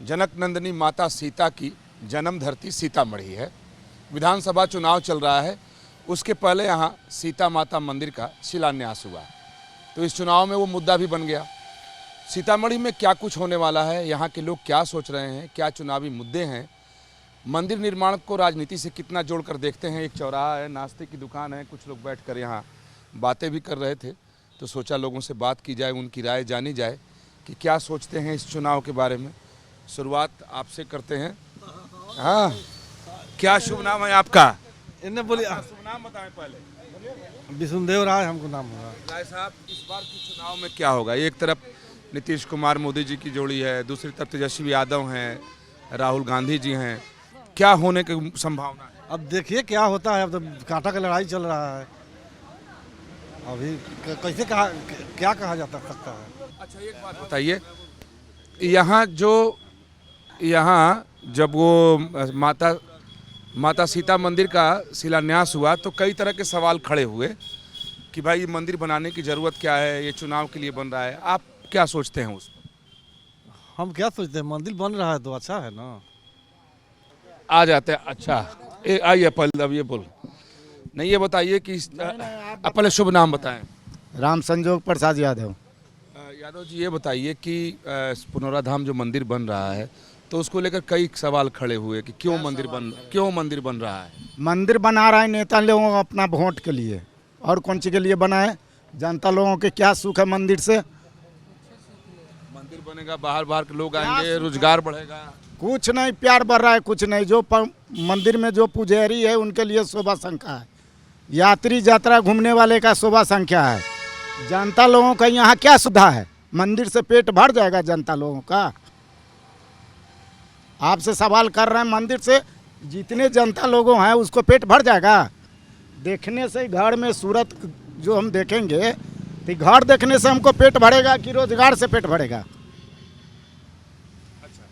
जनक नंदिनी माता सीता की जन्म धरती सीतामढ़ी है। विधानसभा चुनाव चल रहा है, उसके पहले यहाँ सीता माता मंदिर का शिलान्यास हुआ, तो इस चुनाव में वो मुद्दा भी बन गया। सीतामढ़ी में क्या कुछ होने वाला है, यहाँ के लोग क्या सोच रहे हैं, क्या चुनावी मुद्दे हैं, मंदिर निर्माण को राजनीति से कितना जोड़कर देखते हैं। एक चौराहा है, नाश्ते की दुकान है, कुछ लोग बैठकर यहाँ बातें भी कर रहे थे, तो सोचा लोगों से बात की जाए, उनकी राय जानी जाए कि क्या सोचते हैं इस चुनाव के बारे में। शुरुआत आपसे करते हैं। हाँ, क्या शुभ नाम है आपका? इन्हें बोलिए, शुभ नाम बताएं पहले। विष्णुदेव राय हमको नाम होगा। राय साहब, इस बार के चुनाव में क्या होगा? एक तरफ नीतीश कुमार मोदी जी की जोड़ी है, दूसरी तरफ तेजस्वी यादव हैं, राहुल गांधी जी हैं, क्या होने की संभावना है? अब देखिए क्या होता है। अब तो कांटा का लड़ाई चल रहा है, अभी कैसे कहा क्या कहा जाता सकता है। अच्छा, एक बात बताइए, यहाँ जब वो माता सीता मंदिर का शिलान्यास हुआ तो कई तरह के सवाल खड़े हुए कि भाई मंदिर बनाने की ज़रूरत क्या है, ये चुनाव के लिए बन रहा है, आप क्या सोचते हैं उस पर? हम क्या सोचते हैं, मंदिर बन रहा है तो अच्छा है ना। आ जाते हैं। अच्छा, आइए पहले, अब ये बोल नहीं, ये बताइए कि आप पहले शुभ नाम बताएं। राम संजोग प्रसाद यादव। यादव जी, ये बताइए कि पुनौरा धाम जो मंदिर बन रहा है तो उसको लेकर कई सवाल खड़े हुए कि क्यों मंदिर बन रहा है। मंदिर बना रहा है नेता लोगों को अपना वोट के लिए, और कौन सी के लिए बना है? जनता लोगों के क्या सुख है मंदिर से? मंदिर बनेगा, बाहर के लोग आएंगे, रोजगार बढ़ेगा। कुछ नहीं, प्यार बढ़ रहा है, कुछ नहीं। जो मंदिर में जो पुजारी है उनके लिए शोभा संख्या है, यात्री यात्रा घूमने वाले का शोभा संख्या है। जनता लोगों का यहाँ क्या सुविधा है? मंदिर से पेट भर जाएगा जनता लोगों का? आपसे सवाल कर रहे हैं, मंदिर से जितने जनता लोगों हैं उसको पेट भर जाएगा? देखने से घर में सूरत जो हम देखेंगे तो घर देखने से हमको पेट भरेगा कि रोजगार से पेट भरेगा? अच्छा,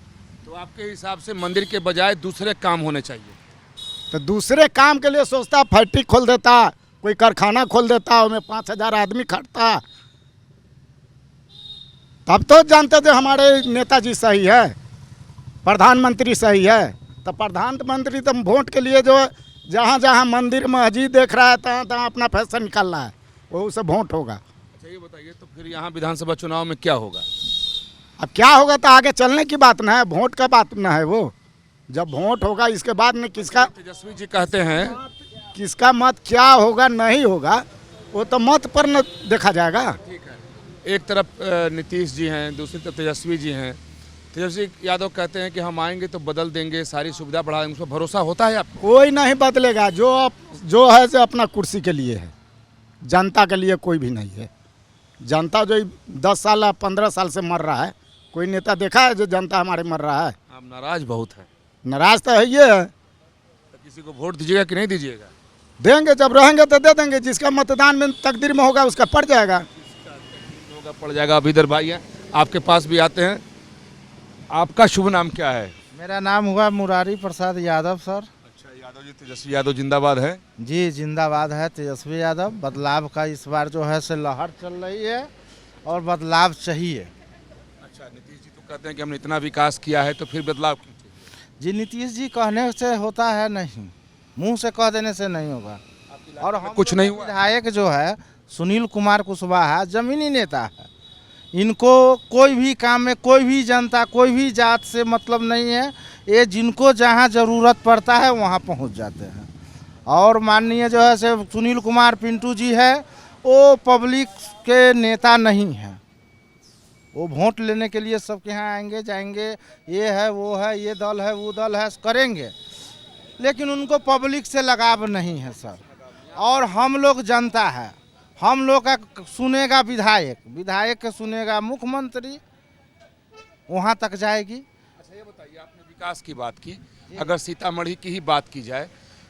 तो आपके हिसाब से मंदिर के बजाय दूसरे काम होने चाहिए? तो दूसरे काम के लिए सोचता, फैक्ट्री खोल देता, कोई कारखाना खोल देता, उसमें 5000 आदमी खटता, तब तो जानते थे हमारे नेताजी सही है, प्रधानमंत्री सही है। तो प्रधानमंत्री तो वोट के लिए जो जहाँ जहाँ मंदिर मस्जिद देख रहा है तहाँ तहाँ अपना फैसला निकाल रहा है, वो उसे वोट होगा। अच्छा, ये बताइए तो फिर यहाँ विधानसभा चुनाव में क्या होगा? अब क्या होगा तो आगे चलने की बात ना है, वोट का बात ना है। वो जब वोट होगा इसके बाद में किसका, तेजस्वी जी कहते हैं किसका मत क्या होगा नहीं होगा वो तो मत पर न देखा जाएगा। ठीक है, एक तरफ नीतीश जी हैं, दूसरी तरफ तेजस्वी जी हैं। तेजस्वी यादव कहते हैं कि हम आएंगे तो बदल देंगे, सारी सुविधा बढ़ा देंगे। उस पर भरोसा होता है आपको? कोई नहीं बदलेगा, जो है जो अपना कुर्सी के लिए है, जनता के लिए कोई भी नहीं है। जनता जो 10 साल 15 साल से मर रहा है, कोई नेता देखा है जो जनता हमारे मर रहा है? आप नाराज बहुत है। नाराज तो है ये है। तो किसी को वोट दीजिएगा कि नहीं दीजिएगा? देंगे, जब रहेंगे तो दे देंगे, जिसका मतदान में तकदीर में होगा उसका पड़ जाएगा। पड़ जाएगा। अब इधर भाई हैं, आपके पास भी आते हैं। आपका शुभ नाम क्या है? मेरा नाम हुआ मुरारी प्रसाद यादव सर। अच्छा, यादव जी, तेजस्वी यादव जिंदाबाद है। जी जिंदाबाद है तेजस्वी यादव। बदलाव का इस बार जो है से लहर चल रही है और बदलाव चाहिए। अच्छा, नीतीश जी तो कहते हैं कि हमने इतना विकास किया है, तो फिर बदलाव क्यों चाहिए? जी नीतीश जी कहने से होता है नहीं, मुंह से कह देने से नहीं होगा। और हम कुछ नहीं हुआ। विधायक जो है सुनील कुमार कुशवाहा जमीनी नेता है, इनको कोई भी काम में कोई भी जनता कोई भी जात से मतलब नहीं है। ये जिनको जहाँ ज़रूरत पड़ता है वहाँ पहुँच जाते हैं। और माननीय जो है से सुनील कुमार पिंटू जी है, वो पब्लिक के नेता नहीं है। वो वोट लेने के लिए सबके यहाँ आएंगे जाएंगे, ये है वो है, ये दल है वो दल है करेंगे, लेकिन उनको पब्लिक से लगाव नहीं है सर। और हम लोग जनता है, हम लोग का सुनेगा विधायक, विधायक का सुनेगा मुख्यमंत्री, वहाँ तक जाएगी। अच्छा, ये बताइए, आपने विकास की बात की, अगर सीतामढ़ी की ही बात की जाए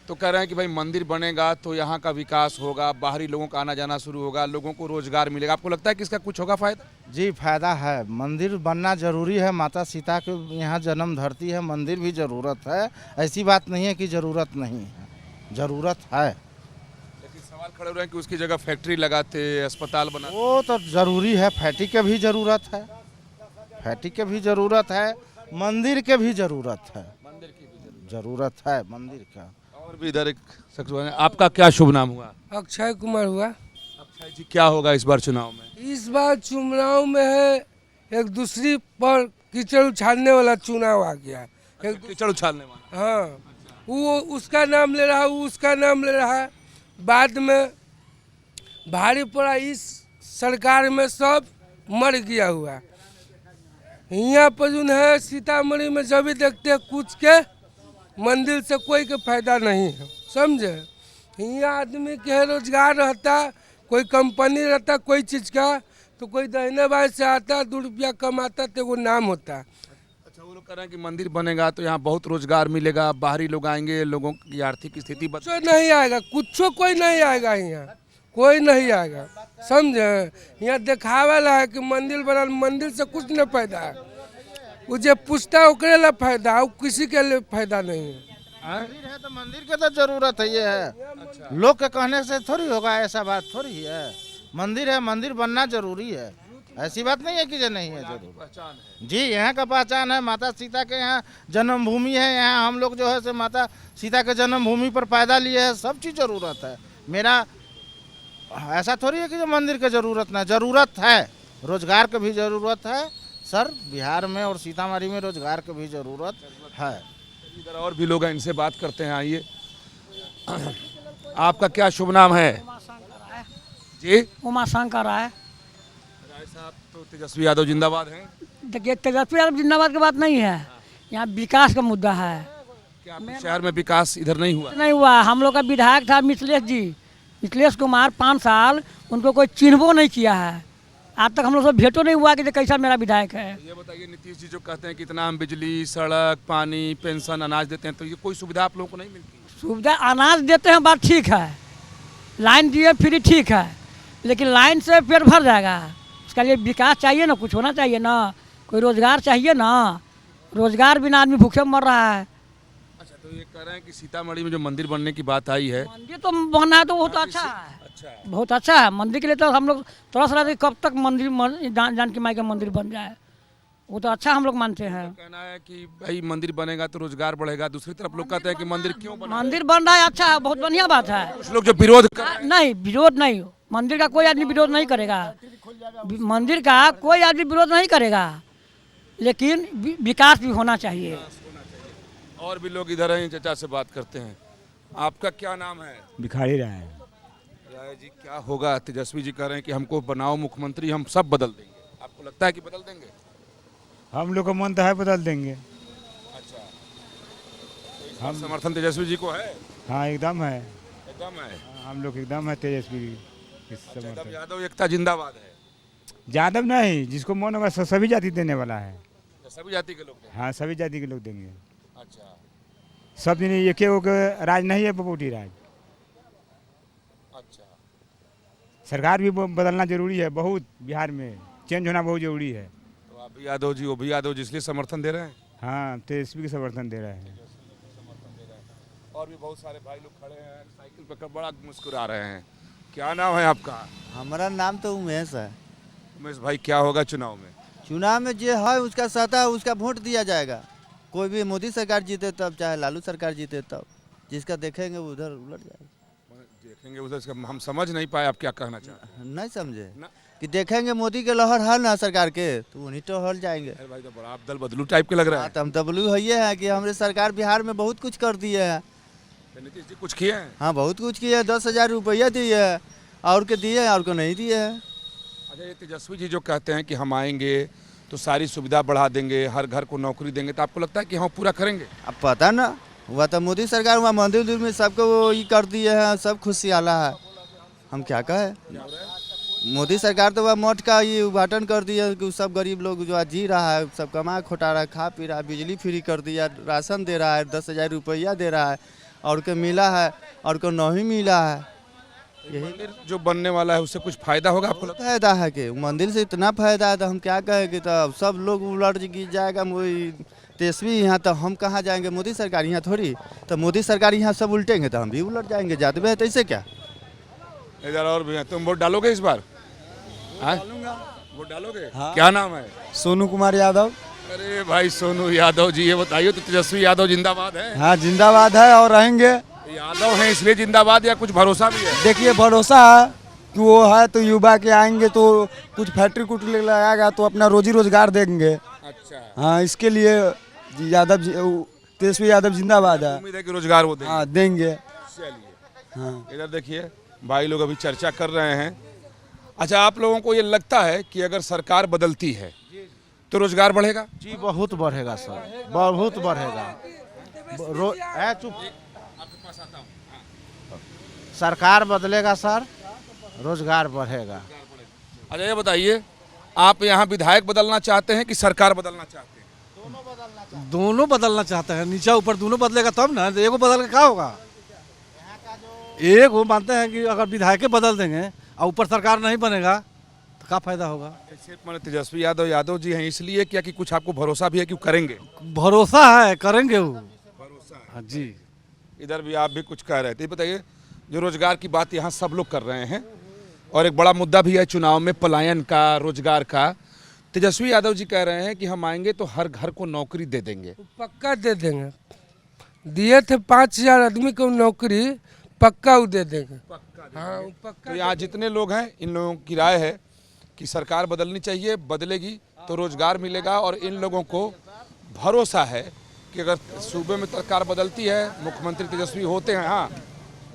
तो कह रहे हैं कि भाई मंदिर बनेगा तो यहाँ का विकास होगा, बाहरी लोगों का आना जाना शुरू होगा, लोगों को रोजगार मिलेगा। आपको लगता है कि इसका कुछ होगा फायदा? जी फायदा है, मंदिर बनना जरूरी है। माता सीता के यहाँ जन्म धरती है, मंदिर भी ज़रूरत है। ऐसी बात नहीं है कि ज़रूरत नहीं है, ज़रूरत है। सवाल खड़े हो रहे हैं कि उसकी जगह फैक्ट्री लगाते, अस्पताल बनाते। वो तो ज़रूरी है, फैक्ट्री के भी ज़रूरत है, फैक्ट्री के भी ज़रूरत है। मंदिर के भी जरूरत है, जरूरत है मंदिर का। और भी इधर एक शख्स हुआ है। आपका क्या शुभ नाम हुआ? अक्षय कुमार हुआ। अक्षय जी, क्या होगा इस बार चुनाव में? इस बार चुनाव में है एक दूसरी पर कीचड़ उछालने वाला चुनाव आ गया है। कीचड़ उछालने वाला। हाँ, वो उसका नाम ले रहा है, वो उसका नाम ले रहा है। बाद में भारी पड़ा इस सरकार में, सब मर गया हुआ है। यहाँ पर जो है सीतामढ़ी में जब भी देखते हैं कुछ के मंदिर से कोई के फायदा नहीं है, समझे। यहाँ आदमी के रोजगार रहता, कोई कंपनी रहता कोई चीज़ का, तो कोई दहिने बाएं से आता 2 रुपया कमाता तो वो नाम होता। अच्छा, वो लोग कह रहे हैं कि मंदिर बनेगा तो यहाँ बहुत रोजगार मिलेगा, बाहरी लोग आएंगे, लोगों की आर्थिक स्थिति कुछ नहीं आएगा, कुछ कोई नहीं आएगा, यहाँ कोई नहीं आएगा, समझे। यहाँ दिखावे ला है कि मंदिर बनल, मंदिर से कुछ नहीं फायदा है। वो जो पूछता ओकरे ला फायदा है, किसी के लिए फायदा नहीं है। मंदिर है तो मंदिर के तो जरूरत है, ये है। लोग के कहने से थोड़ी होगा, ऐसा बात थोड़ी है। मंदिर है, मंदिर बनना जरूरी है, ऐसी बात नहीं है कि जो नहीं है जरूर। जी, यहाँ का पहचान है, माता सीता के यहाँ जन्मभूमि है। यहाँ हम लोग जो है से माता सीता के जन्मभूमि पर पैदा लिए हैं, सब चीज़ जरूरत है। मेरा ऐसा थोड़ी है कि जो मंदिर की जरूरत ना, जरूरत है। रोजगार की भी जरूरत है सर, बिहार में और सीतामढ़ी में रोजगार की भी जरूरत है। इधर और भी लोग हैं, इनसे बात करते हैं। आइए, आपका क्या शुभ नाम है? जी, उमा शंकर राय। राय साहब, तो तेजस्वी यादव जिंदाबाद हैं। देखिए, तेजस्वी यादव जिंदाबाद की बात नहीं है, यहाँ विकास का मुद्दा है। क्या आपके शहर में विकास इधर नहीं हुआ? नहीं हुआ। हम लोग का विधायक था मिथिलेश जी, मिथिलेश कुमार, 5 साल उनको कोई चिन्हबो नहीं किया है। आज तक हम लोग से भेंटो नहीं हुआ कि कैसा मेरा विधायक है। ये बताइए, नीतीश जी जो कहते हैं कि इतना हम बिजली, सड़क, पानी, पेंशन, अनाज देते हैं, तो ये कोई सुविधा आप लोगों को नहीं मिलती? सुविधा अनाज देते हैं, बात ठीक है, लाइन दिए फ्री ठीक है, लेकिन लाइन से पेट भर जाएगा। उसका लिए विकास चाहिए ना, कुछ होना चाहिए ना, कोई रोजगार चाहिए ना। रोजगार बिना आदमी भूखे मर रहा है। अच्छा, तो ये कह रहे हैं कि सीतामढ़ी में जो मंदिर बनने की बात आई है, मंदिर तो बनना है तो बहुत अच्छा है, बहुत अच्छा है। मंदिर के लिए तो हम लोग तरस रहे थे कब तक मंदिर जानकी माई का मंदिर बन जाए, वो तो अच्छा हम लोग मानते हैं। कहना है कि भाई मंदिर बनेगा तो रोजगार बढ़ेगा, दूसरी तरफ लोग कहते हैं कि मंदिर क्यों बना? मंदिर बन रहा है, अच्छा है, बहुत बढ़िया बात है। कुछ लोग जो विरोध कर रहे हैं। नहीं, विरोध नहीं, मंदिर का कोई आदमी विरोध नहीं करेगा, मंदिर का कोई आदमी विरोध नहीं करेगा, लेकिन विकास भी होना चाहिए। और भी लोग इधर हैं, चचा से बात करते हैं। आपका क्या नाम है? भिखारी राय। राय जी, क्या होगा? तेजस्वी जी कह रहे हैं कि हमको बनाओ मुख्यमंत्री, हम सब बदल देंगे। आपको लगता है कि बदल देंगे? हम लोग का मन तो है बदल देंगे। अच्छा, तो हम समर्थन तेजस्वी जी को है? हाँ, एकदम है, एकदम है। हम लोग एकदम है तेजस्वी इस अच्छा, एकदम समर्थन। यादव एकता जिंदाबाद है। यादव नहीं, जिसको मन होगा सभी जाति देने वाला है। सभी जाति के लोग हैं। हाँ, सभी जाति के लोग देंगे। अच्छा, सब दिन एक राज नहीं है, बपोटी राज। अच्छा, सरकार भी बदलना जरूरी है, बहुत बिहार में चेंज होना बहुत जरूरी है। तो आप भी यादव जी, वो भी यादव जी, इसलिए समर्थन दे रहे हैं? हाँ, तेजस्वी के समर्थन दे रहे हैं। और भी बहुत सारे भाई लोग खड़े हैं, साइकिल पकड़ बड़ा मुस्कुरा रहे हैं। क्या नाम है आपका? हमारा नाम तो उमेश है। उमेश भाई, क्या होगा चुनाव में? चुनाव में जो है उसका सत्ता है, उसका वोट दिया जाएगा। कोई भी मोदी सरकार जीते तब, चाहे लालू सरकार जीते तब, जिसका देखेंगे वो उधर उलट जाएगा। देखेंगे उधर से, हम समझ नहीं पाए आप क्या कहना चाह रहे हैं। नहीं समझे ना। कि देखेंगे मोदी के लहर है ना सरकार के, तो उन्हीं तो हल जाएंगे। अरे भाई, तो बड़ा आप दल बदलू टाइप के लग रहा है। बात हम तबलू है ये है कि हमारे सरकार बिहार में बहुत कुछ कर दिए है। नीतीश जी कुछ किए हैं? हाँ, बहुत कुछ किए, 10,000 रुपया दिए है, और के दिए और को नहीं दिए है। अच्छा, ये तेजस्वी जी जो कहते हैं कि हम आएंगे तो सारी सुविधा बढ़ा देंगे, हर घर को नौकरी देंगे, तो आपको लगता है कि हम पूरा करेंगे? अब पता ना हुआ तो मोदी सरकार हुआ, मंदिर उदिर में सबको वो ये कर दिए हैं, सब खुशहाला है। हम क्या कहें? मोदी सरकार तो वह मठ का ये उद्घाटन कर दिया कि सब गरीब लोग जो आज जी रहा है, सब कमा खोटा रहा है, खा पी रहा है, बिजली फ्री कर दिया, राशन दे रहा है, 10,000 रुपया दे रहा है, और को मिला है और को नहीं मिला है। यही मंदिर जो बनने वाला है उससे कुछ फायदा होगा आपको लगता फायदा है कि मंदिर से इतना फायदा है, तो हम क्या कहें कि तो सब लोग उलट गिर जाएगा। तेजस्वी यहाँ, तो हम कहाँ जाएंगे? मोदी सरकार यहाँ थोड़ी, तो मोदी सरकार यहाँ सब उल्टेंगे तो हम भी उलट जाएंगे। जाते भी है तो इससे क्या? है? इधर और भी हैं। तुम वोट डालोगे इस बार? वोट डालोगे? हाँ? क्या नाम है? सोनू कुमार यादव। अरे भाई सोनू यादव जी, ये बताइए तो तेजस्वी यादव जिंदाबाद है? हाँ जिंदाबाद है और रहेंगे। यादव हैं इसलिए जिंदाबाद या कुछ भरोसा भी है? देखिए भरोसा है कि वो है तो युवा के आएंगे तो कुछ फैक्ट्री कुटरी लगाएगा तो अपना रोजी रोजगार देंगे। अच्छा, हाँ इसके लिए यादव तेजस्वी यादव जिंदाबाद है। उम्मीद है कि रोजगार वो देंगे। हाँ देंगे। चलिए हाँ इधर देखिए, भाई लोग अभी चर्चा कर रहे हैं। अच्छा, आप लोगों को ये लगता है कि अगर सरकार बदलती है तो रोजगार बढ़ेगा? जी बहुत बढ़ेगा सर, बहुत बढ़ेगा। चुप, सरकार बदलेगा सर, रोजगार बढ़ेगा। अच्छा ये बताइए, आप यहाँ विधायक बदलना चाहते हैं कि सरकार बदलना चाहते हैं? दोनों बदलना चाहते हैं, नीचे ऊपर दोनों बदलेगा तब ना। एगो बदल के क्या होगा? एक वो मानते हैं कि अगर विधायक बदल देंगे और ऊपर सरकार नहीं बनेगा तो क्या फायदा होगा? सिर्फ मैंने तेजस्वी यादव जी हैं इसलिए क्या कि कुछ आपको भरोसा भी है कि वो करेंगे? भरोसा है, करेंगे वो। हाँ जी। इधर भी आप भी कुछ कह रहे थे, ये बताइए, जो रोजगार की बात यहाँ सब लोग कर रहे हैं और एक बड़ा मुद्दा भी है चुनाव में पलायन का, रोजगार का। तेजस्वी यादव जी कह रहे हैं कि हम आएंगे तो हर घर को नौकरी दे देंगे। पक्का दे देंगे, दिए थे 5000 आदमी को नौकरी, पक्का वो दे देंगे। हाँ पक्का। तो यहाँ जितने लोग हैं इन लोगों की राय है कि सरकार बदलनी चाहिए, बदलेगी तो रोजगार मिलेगा और इन लोगों को भरोसा है कि अगर सूबे में सरकार बदलती है, मुख्यमंत्री तेजस्वी होते हैं। हाँ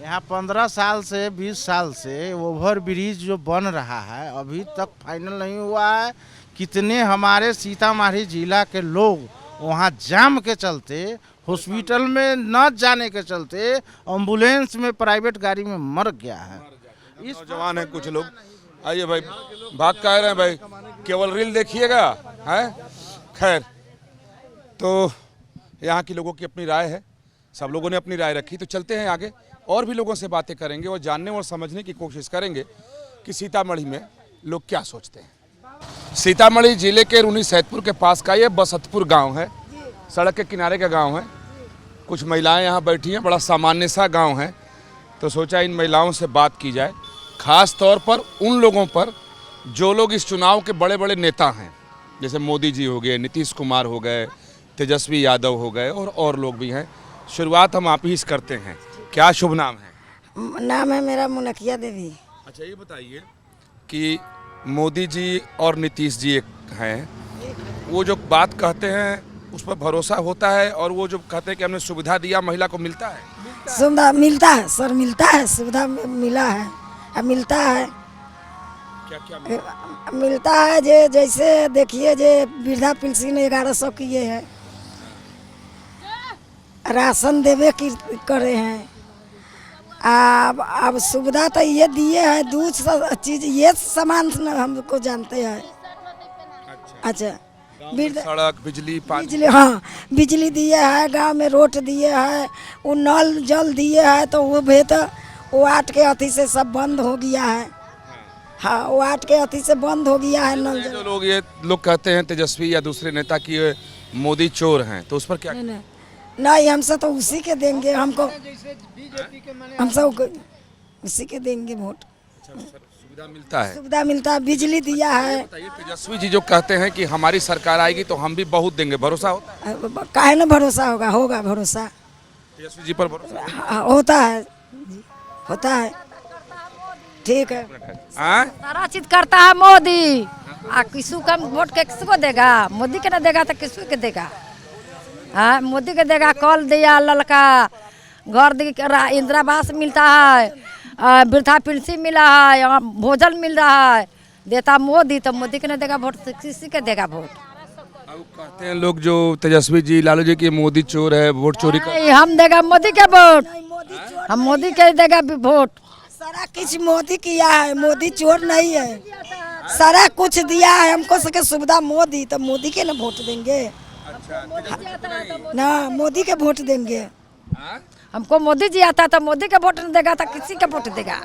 यहाँ 15 साल से 20 साल से ओवर ब्रिज जो बन रहा है अभी तक फाइनल नहीं हुआ है। कितने हमारे सीतामढ़ी जिला के लोग वहाँ जाम के चलते, हॉस्पिटल में न जाने के चलते, एम्बुलेंस में, प्राइवेट गाड़ी में मर गया है। इस नौजवान है कुछ लोग। आइए भाई, भाग कह रहे हैं भाई, केवल रील देखिएगा है। खैर, तो यहाँ के लोगों की अपनी राय है, सब लोगों ने अपनी राय रखी। तो चलते हैं आगे, और भी लोगों से बातें करेंगे और जानने और समझने की कोशिश करेंगे कि सीतामढ़ी में लोग क्या सोचते हैं। सीतामढ़ी जिले के रूनी सैदपुर के पास का ये बसतपुर गांव है, सड़क के किनारे का गांव है। कुछ महिलाएं यहाँ बैठी हैं, बड़ा सामान्य सा गांव है। तो सोचा इन महिलाओं से बात की जाए, खास तौर पर उन लोगों पर जो लोग इस चुनाव के बड़े बड़े नेता हैं, जैसे मोदी जी हो गए, नीतीश कुमार हो गए, तेजस्वी यादव हो गए और लोग भी हैं। शुरुआत हम आप ही से करते हैं। क्या शुभ नाम है? नाम है मेरा मुनकिया देवी। अच्छा ये बताइए कि मोदी जी और नीतीश जी एक हैं, वो जो बात कहते हैं उस पर भरोसा होता है, और वो जो कहते हैं कि हमने सुविधा दिया, महिला को मिलता है? सुविधा मिलता है सर, मिलता है, सुविधा मिला है, मिलता है। क्या क्या मिलता है जैसे देखिए, वृद्धा पेंशन 1100 किए हैं, राशन देवे की करे हैं। अब सुविधा तो ये दिए हैं, दूसरा चीज ये सामान हमको जानते हैं। अच्छा, सड़क, बिजली, पानी? बिजली, हाँ बिजली दिए है, गांव में रोड दिए है, वो नल जल दिए है। तो वो भी तो वाट के अथी से सब बंद हो गया है। हाँ वाट के अथी से बंद हो गया है नल जल। जो ये लोग कहते हैं तेजस्वी या दूसरे नेता की मोदी चोर हैं, तो उस पर क्या? नहीं, हमसे तो उसी के देंगे, हमको हम सब उसी के देंगे वोट। सुविधा मिलता है? सुविधा मिलता है, बिजली दिया है। तेजस्वी जी जो कहते हैं कि हमारी सरकार आएगी तो हम भी बहुत देंगे, भरोसा होता है? काहे ना भरोसा होगा, होगा भरोसा। तेजस्वी जी पर भरोसा? हाँ, होता है, होता है। ठीक है। सारा चीज करता है मोदी। किसी का वोट के किसको देगा? मोदी के ना देगा तो किसको के देगा? हाँ मोदी के देगा। कल दिया, ललका घर दिया, इंदिरा आवास मिलता है, वृद्धा पेंशन मिला है, भोजन मिल रहा है, देता मोदी। तो मोदी के ना देगा वोट, किसी के देगा वोट? अब कहते हैं लोग जो तेजस्वी जी, लालू जी की मोदी चोर है, वोट चोरी कर। हम देगा मोदी के वोट, हम मोदी के देगा वोट। सारा कुछ मोदी किया है, मोदी चोर नहीं है। सारा कुछ दिया है हमको सके सुविधा मोदी, तो मोदी के ना वोट देंगे। ना मोदी के वोट देंगे। हमको मोदी जी आता तो मोदी के वोट नहीं देगा तो किसी के वोट देगा?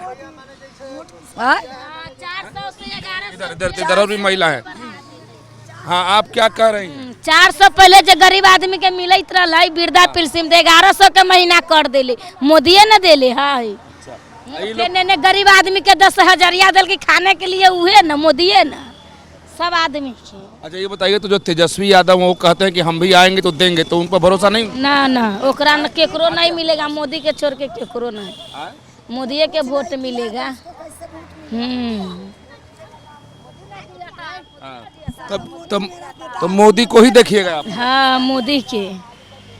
इधर और भी महिला है। हाँ आप क्या कह रही हैं? 400 पहले जो गरीब आदमी के मिले रहा वृद्धा पेंशन 1100 के महीना कर दिले, मोदी न दिले। हाँ ने गरीब आदमी के 10,000 दिल के खाने के लिए उहे न मोदी न सब आदमी के। अच्छा ये बताइए, तो जो तेजस्वी यादव वो कहते हैं कि हम भी आएंगे तो देंगे, तो उन पर भरोसा नहीं? ना ना ओकरा न केकरो नहीं मिलेगा, मोदी के छोड़ के केकरो नहीं, मोदी के वोट मिलेगा। तो मोदी को ही देखिएगा आप? हाँ मोदी के।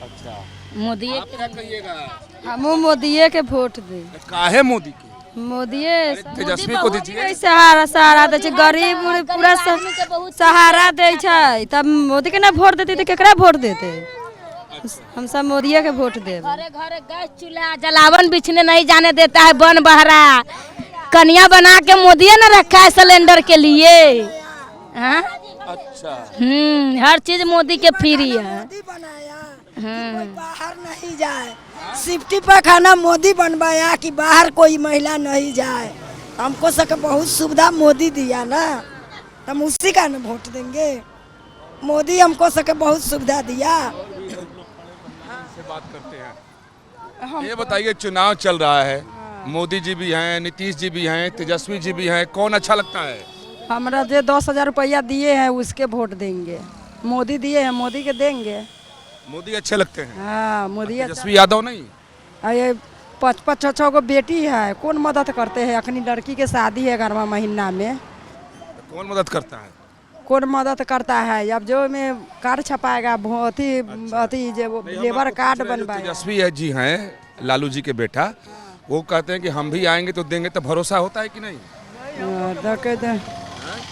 अच्छा, मोदी आप क्या कहिएगा? हम मोदी के वोट दे। काहे मोदी के? मोदी तेजस्वी को दीजिए। सहारा दे गरीब पूरा सहारा दे तब मोदी के ना वोट देते तो केकरा वोट देते? हम सब मोदी के वोट दे। घरे घरे गैस चूल्हा जलावन बिछने नहीं जाने देता है, बन बहरा कन्या बना के मोदी ने रखा है सिलेंडर के लिए। हाँ अच्छा, हर चीज मोदी के फ्री है। बाहर नहीं जाए, सिफ्टी पर खाना मोदी बनवाया कि बाहर कोई महिला नहीं जाए। हमको सके बहुत सुविधा मोदी दिया ना, हम उसी का ना वोट देंगे। मोदी हमको सके बहुत सुविधा दिया। से बात करते हैं। ये बताइए, चुनाव चल रहा है, मोदी जी भी हैं, नीतीश जी भी हैं, तेजस्वी जी भी हैं, कौन अच्छा लगता है? हमारा जो 10,000 रुपया दिए हैं उसके वोट देंगे। मोदी दिए हैं, मोदी के देंगे। मोदी अच्छे लगते हैं? हाँ मोदी। तेजस्वी यादव नहीं? ये 5-5 6 गो बेटी है, कौन मदद करते हैं? अखनी लड़की के शादी है 11वां महीना में, कौन मदद करता है? कौन मदद करता है? अब जो में कार्ड छपाएगा, अति जो लेबर कार्ड बनवाएगा। तेजस्वी जी हैं, लालू जी के बेटा, वो कहते हैं कि हम भी आएंगे तो देंगे, तो भरोसा होता है कि नहीं?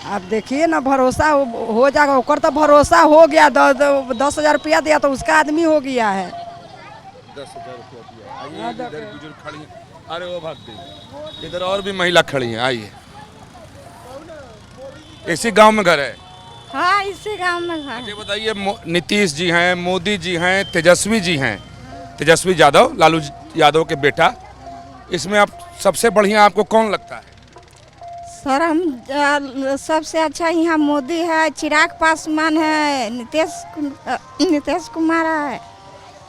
आप देखिए ना, भरोसा हो जाएगा। ओकर तो भरोसा हो गया, 10,000 रुपया दिया तो उसका आदमी हो गया है। 10,000 रुपया दिया। इधर बुजुर्ग खड़ी हैं, अरे वो भाग गई। इधर और भी महिला खड़ी हैं, आइए। इसी गांव में घर है? हाँ इसी गांव में घर। अच्छा बताइए, नीतीश जी हैं, मोदी जी हैं, तेजस्वी जी हैं, तेजस्वी यादव लालू यादव के बेटा, इसमें आप सबसे बढ़िया आपको कौन लगता है? सर हम सबसे अच्छा यहाँ मोदी है, चिराग पासवान है, नीतीश कुमार है।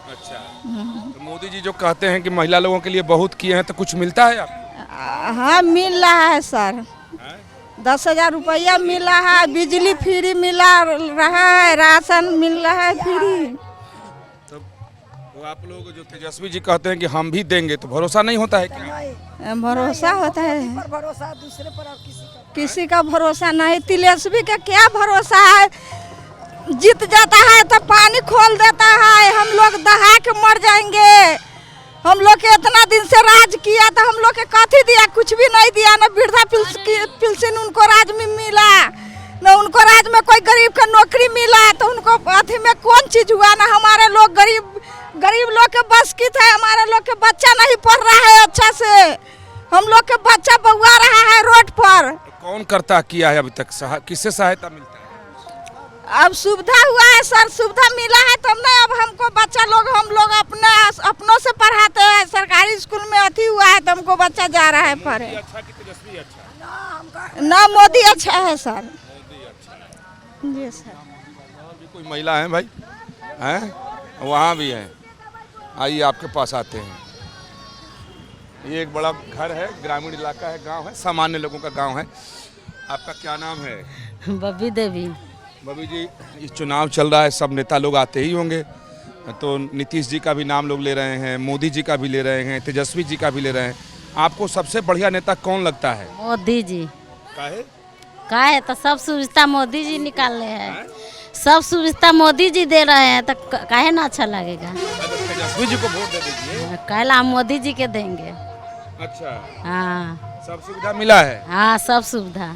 अच्छा, तो मोदी जी जो कहते हैं कि महिला लोगों के लिए बहुत किए हैं, तो कुछ मिलता है आपको? हाँ मिल रहा है सर, 10,000 रुपया मिल रहा है, बिजली फ्री मिला रहा है, राशन मिल रहा है फ्री। तो आप लोग जो तेजस्वी जी कहते हैं कि हम भी देंगे, तो भरोसा नहीं होता है क्या? भरोसा होता है, भरोसा दूसरे पर और किसी का भरोसा नहीं। तेजस्वी का क्या भरोसा है? जीत जाता है तो पानी खोल देता है, हम लोग दहा के मर जाएंगे। हम लोग के इतना दिन से राज किया तो हम लोग के कथी दिया? कुछ भी नहीं दिया। न वृद्धा पेंशन उनको राज में मिला, न उनको राज में कोई गरीब का नौकरी मिला, तो उनको अथी में कौन चीज हुआ? ना हमारे लोग गरीब लोग के बस की थे। हमारे लोग के बच्चा नहीं पढ़ रहा है अच्छा से, हम लोग के बच्चा बउआ रहा है रोड पर। कौन करता किया है अभी तक? किससे सहायता मिलता है? अब सुविधा हुआ है सर, सुविधा मिला है तब ना। अब हमको बच्चा लोग, हम लोग अपनों से पढ़ाते हैं, सरकारी स्कूल में अथी हुआ है तो हमको बच्चा जा रहा है पढ़े। अच्छा कि तेजस्वी अच्छा? ना मोदी अच्छा है सर। जी सर। और भी कोई महिला है भाई? हैं? वहाँ भी हैं, आइए आपके पास आते हैं। ये एक बड़ा घर है, ग्रामीण इलाका है, गांव है, सामान्य लोगों का गांव है। आपका क्या नाम है? बबी देवी। बबी जी, ये चुनाव चल रहा है, सब नेता लोग आते ही होंगे, तो नीतीश जी का भी नाम लोग ले रहे हैं, मोदी जी का भी ले रहे हैं, तेजस्वी जी का भी ले रहे हैं। आपको सबसे बढ़िया नेता कौन लगता है? मोदी जी। काहे? तो सब सुविधा मोदी जी निकाल रहे हैं, सब सुविधा मोदी जी दे रहे हैं, तो काहे ना अच्छा लगेगा? तेजस्वी जी को वोट दे दीजिए। कल हम मोदी जी के देंगे। अच्छा, हाँ सब सुविधा मिला है? हाँ सब सुविधा।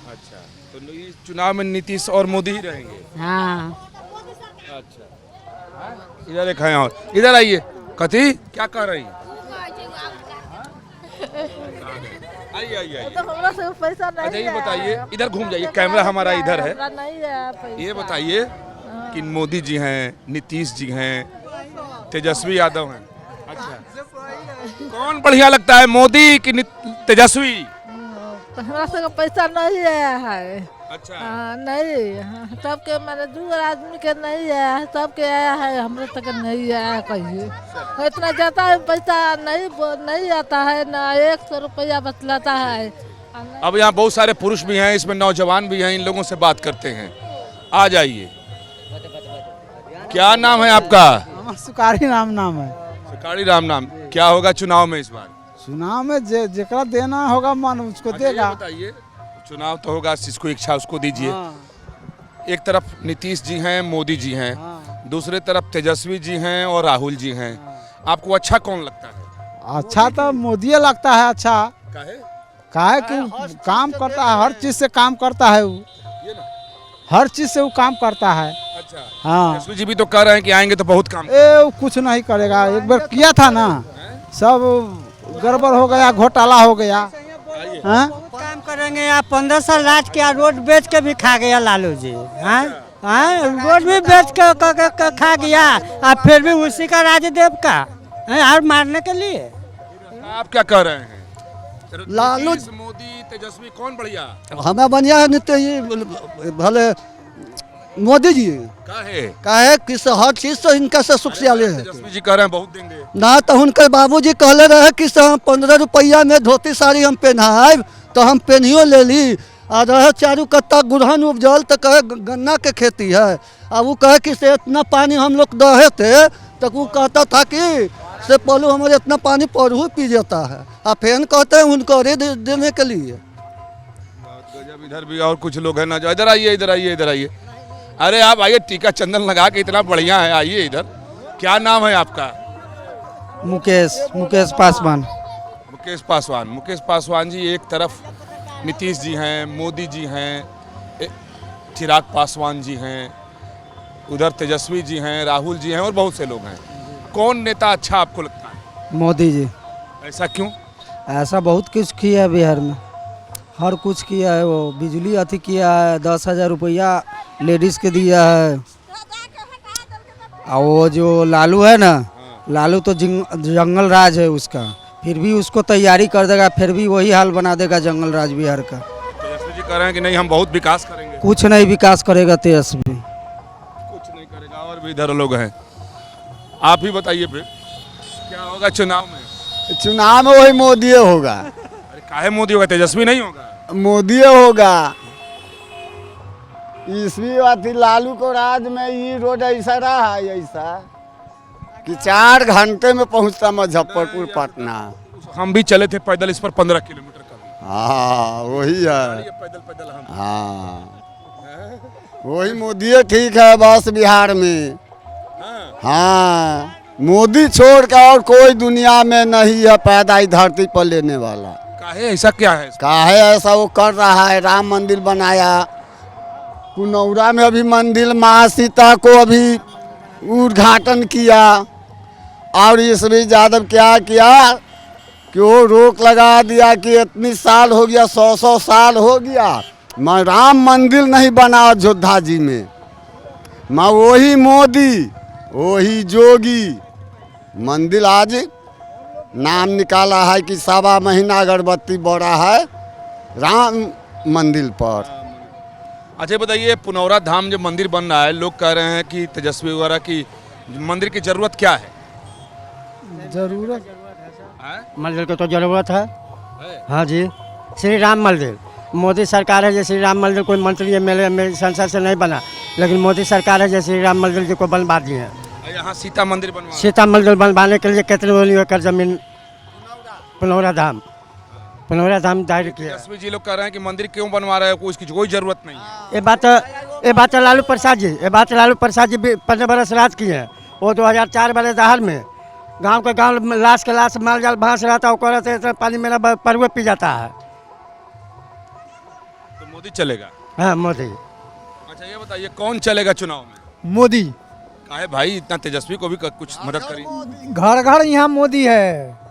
अच्छा, तो इस चुनाव में नीतीश और मोदी ही रहेंगे? हाँ। अच्छा, इधर एक है, और इधर आइए। कथी क्या कर रही? आइए आइए आइए। अच्छा ये बताइए, इधर घूम जाइए, कैमरा हमारा इधर है। ये बताइए कि मोदी जी हैं, नीतीश जी हैं, तेजस्वी यादव हैं, अच्छा कौन बढ़िया लगता है, मोदी कि तेजस्वी? हमरा सबके पैसा नहीं आया है। अच्छा नहीं, सबके मैंने 2 आदमी के नहीं आया है, सबके आया है, हमरा तक नहीं आया है कहिए। इतना जाता है पैसा नहीं आता है ना, 100 रुपया बतलाता है, अब यहाँ बहुत सारे पुरुष भी हैं, इसमें नौजवान भी हैं, इन लोगों से बात करते हैं। आ जाइए, क्या नाम है आपका? सुकारी नाम है। सुकारी नाम। क्या होगा चुनाव में इस बार? चुनाव में जेकरा देना होगा मन उसको देगा। बताइए, चुनाव तो होगा, जिसको इच्छा उसको दीजिए। एक तरफ नीतीश जी हैं, मोदी जी हैं, दूसरे तरफ तेजस्वी जी हैं और राहुल जी हैं। आपको अच्छा कौन लगता है? अच्छा तो मोदी लगता है। अच्छा काहे कि काम करता है, हर चीज से काम करता है वो, हर चीज से वो काम करता है। अच्छा, हाँ, तेजस्वी जी भी तो कह रहे हैं कि आएंगे तो बहुत काम। वो कुछ नहीं करेगा। एक बार किया था ना, सब गड़बड़ हो गया, घोटाला हो गया। हाँ? काम करेंगे। आप 15 साल राज किया, रोड बेच के भी खा गया लालू जी। रोड भी बेच के खा गया, अब फिर भी उसी का राजदेव का और मारने के लिए। आप क्या कह रहे हैं? लालू मोदी तेजस्वी कौन बढ़िया? हमें बढ़िया है नित्य भले मोदी जी। काहे कि हर चीज से इनका से सुख से आले है। तेजस्वी जी कह रहे हैं बहुत देंगे ना, तो उनके बाबूजी कहले रहे कि 15 रुपया में धोती साड़ी हम पहनाए, तो हम पहनियो ले ली। और रहे चारू कत्ता गुड़हन उपजल, तो कहे गन्ना के खेती है। अब वो कहे कि से इतना पानी हम लोग दहे थे, तो वो कहता था कि से पहलू हमारे इतना पानी पढ़ू पी जाता है। अब फैन कहते हैं उनको देने के लिए। इधर भी और कुछ लोग हैं ना, जो इधर आइए, इधर आइए, इधर आइए। अरे आप आइए, टीका चंदन लगा के इतना बढ़िया है, आइए इधर। क्या नाम है आपका? मुकेश पासवान। मुकेश पासवान जी, एक तरफ नीतीश जी हैं, मोदी जी हैं, चिराग पासवान जी हैं, उधर तेजस्वी जी हैं, राहुल जी हैं और बहुत से लोग हैं। कौन नेता अच्छा आपको लगता है? मोदी जी। ऐसा क्यों? ऐसा बहुत कुछ किया है बिहार में, हर कुछ किया है। वो बिजली अथी किया है, 10,000 रुपया लेडीज के दिया है। और वो जो लालू है ना, लालू तो जंगल राज है उसका, फिर भी उसको तैयारी कर देगा, फिर भी वही हाल बना देगा जंगल राज बिहार का। तेजस्वी जी कह रहे हैं कि नहीं, हम बहुत विकास करेंगे। कुछ नहीं विकास करेगा तेजस्वी, कुछ नहीं करेगा। और भी इधर लोग हैं, आप ही बताइए फिर क्या होगा चुनाव में? चुनाव में वही मोदी होगा। अरे काहे मोदी होगा, तेजस्वी नहीं होगा? मोदी होगा। इसवी अथी लालू को राज में ये रोड ऐसा रहा है, ऐसा कि 4 घंटे में पहुंचता मुजफ्फरपुर पटना। हम भी चले थे पैदल इस पर 15 किलोमीटर का। हाँ वही है। पैदल हम। हाँ वही मोदी ठीक है बस बिहार में। हाँ मोदी छोड़ कर और कोई दुनिया में नहीं है पैदा इस धरती पर लेने वाला। काहे ऐसा क्या है? काहे ऐसा वो कर रहा है, राम मंदिर बनाया, कुनौरा में अभी मंदिर, माँ सीता को अभी उद्घाटन किया। और इसमें यादव क्या किया कि वो रोक लगा दिया कि इतनी साल हो गया, 100 साल हो गया, मैं राम मंदिर नहीं बना अयोध्या जी में। मैं वही मोदी, वही जोगी मंदिर आज नाम निकाला है कि 1.25 महीना अगरबत्ती बढ़ा है राम मंदिर पर। अच्छा बताइए, पुनौरा धाम जो मंदिर बन रहा है, लोग कह रहे हैं कि तेजस्वी वगैरह की मंदिर की जरूरत क्या है? जरूरत मंदिर की तो जरूरत है। हाँ जी, श्री राम मंदिर, मोदी सरकार है जो श्री राम मंदिर कोई मंत्री एमएलए में संसद से नहीं बना, लेकिन मोदी सरकार है जो श्री राम मंदिर जी को बनवा दिए हैं। यहाँ सीता मंदिर बनवा, सीता मंदिर बनवाने के लिए कितने एकड़ जमीन पुनौरा धाम दायर किया। तेजस्वी जी लोग कह रहे हैं कि मंदिर क्यों बनवा रहे हैं, उसकी कोई जरूरत नहीं है। ये बात लालू प्रसाद जी 15 बरस राज किए हैं। वो 2004 वाले दहाड़ में गांव के गांव लाश के लाश माल जाल भांस रहता है, वो कहते तो पानी मेरा परुए पी जाता है। तो मोदी चलेगा? हाँ मोदी। अच्छा ये बताइए, कौन चलेगा चुनाव में? मोदी। काहे भाई, इतना तेजस्वी को भी कुछ मदद करी। घर घर यहाँ मोदी है।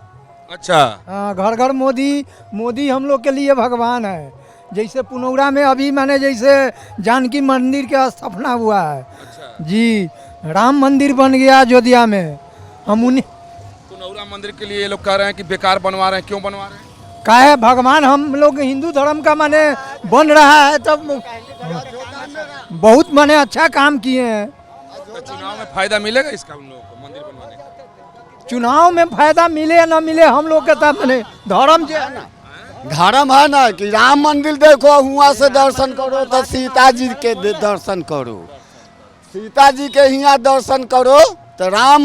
अच्छा हाँ घर घर मोदी हम लोग के लिए भगवान है। जैसे पुनौरा में अभी मैंने जैसे जानकी मंदिर का स्थापना हुआ है। अच्छा। जी राम मंदिर बन गया अयोध्या में। हम उन्हीं पुनौरा मंदिर के लिए ये लोग कह रहे हैं कि बेकार बनवा रहे हैं, क्यों बनवा रहे हैं? का है भगवान हम लोग हिंदू धर्म का माने बन रहा है, तब बहुत माने अच्छा काम किए हैं। तो चुनाव में फायदा मिलेगा इसका उन लोगों को मंदिर बनवाने का? चुनाव में फायदा मिले या न मिले, हम लोग के तब माने धर्म जो है ना, धर्म है ना कि राम मंदिर देखो, हुआ से दर्शन करो तो सीता जी के दर्शन करो, सीता जी के यहाँ दर्शन करो तो राम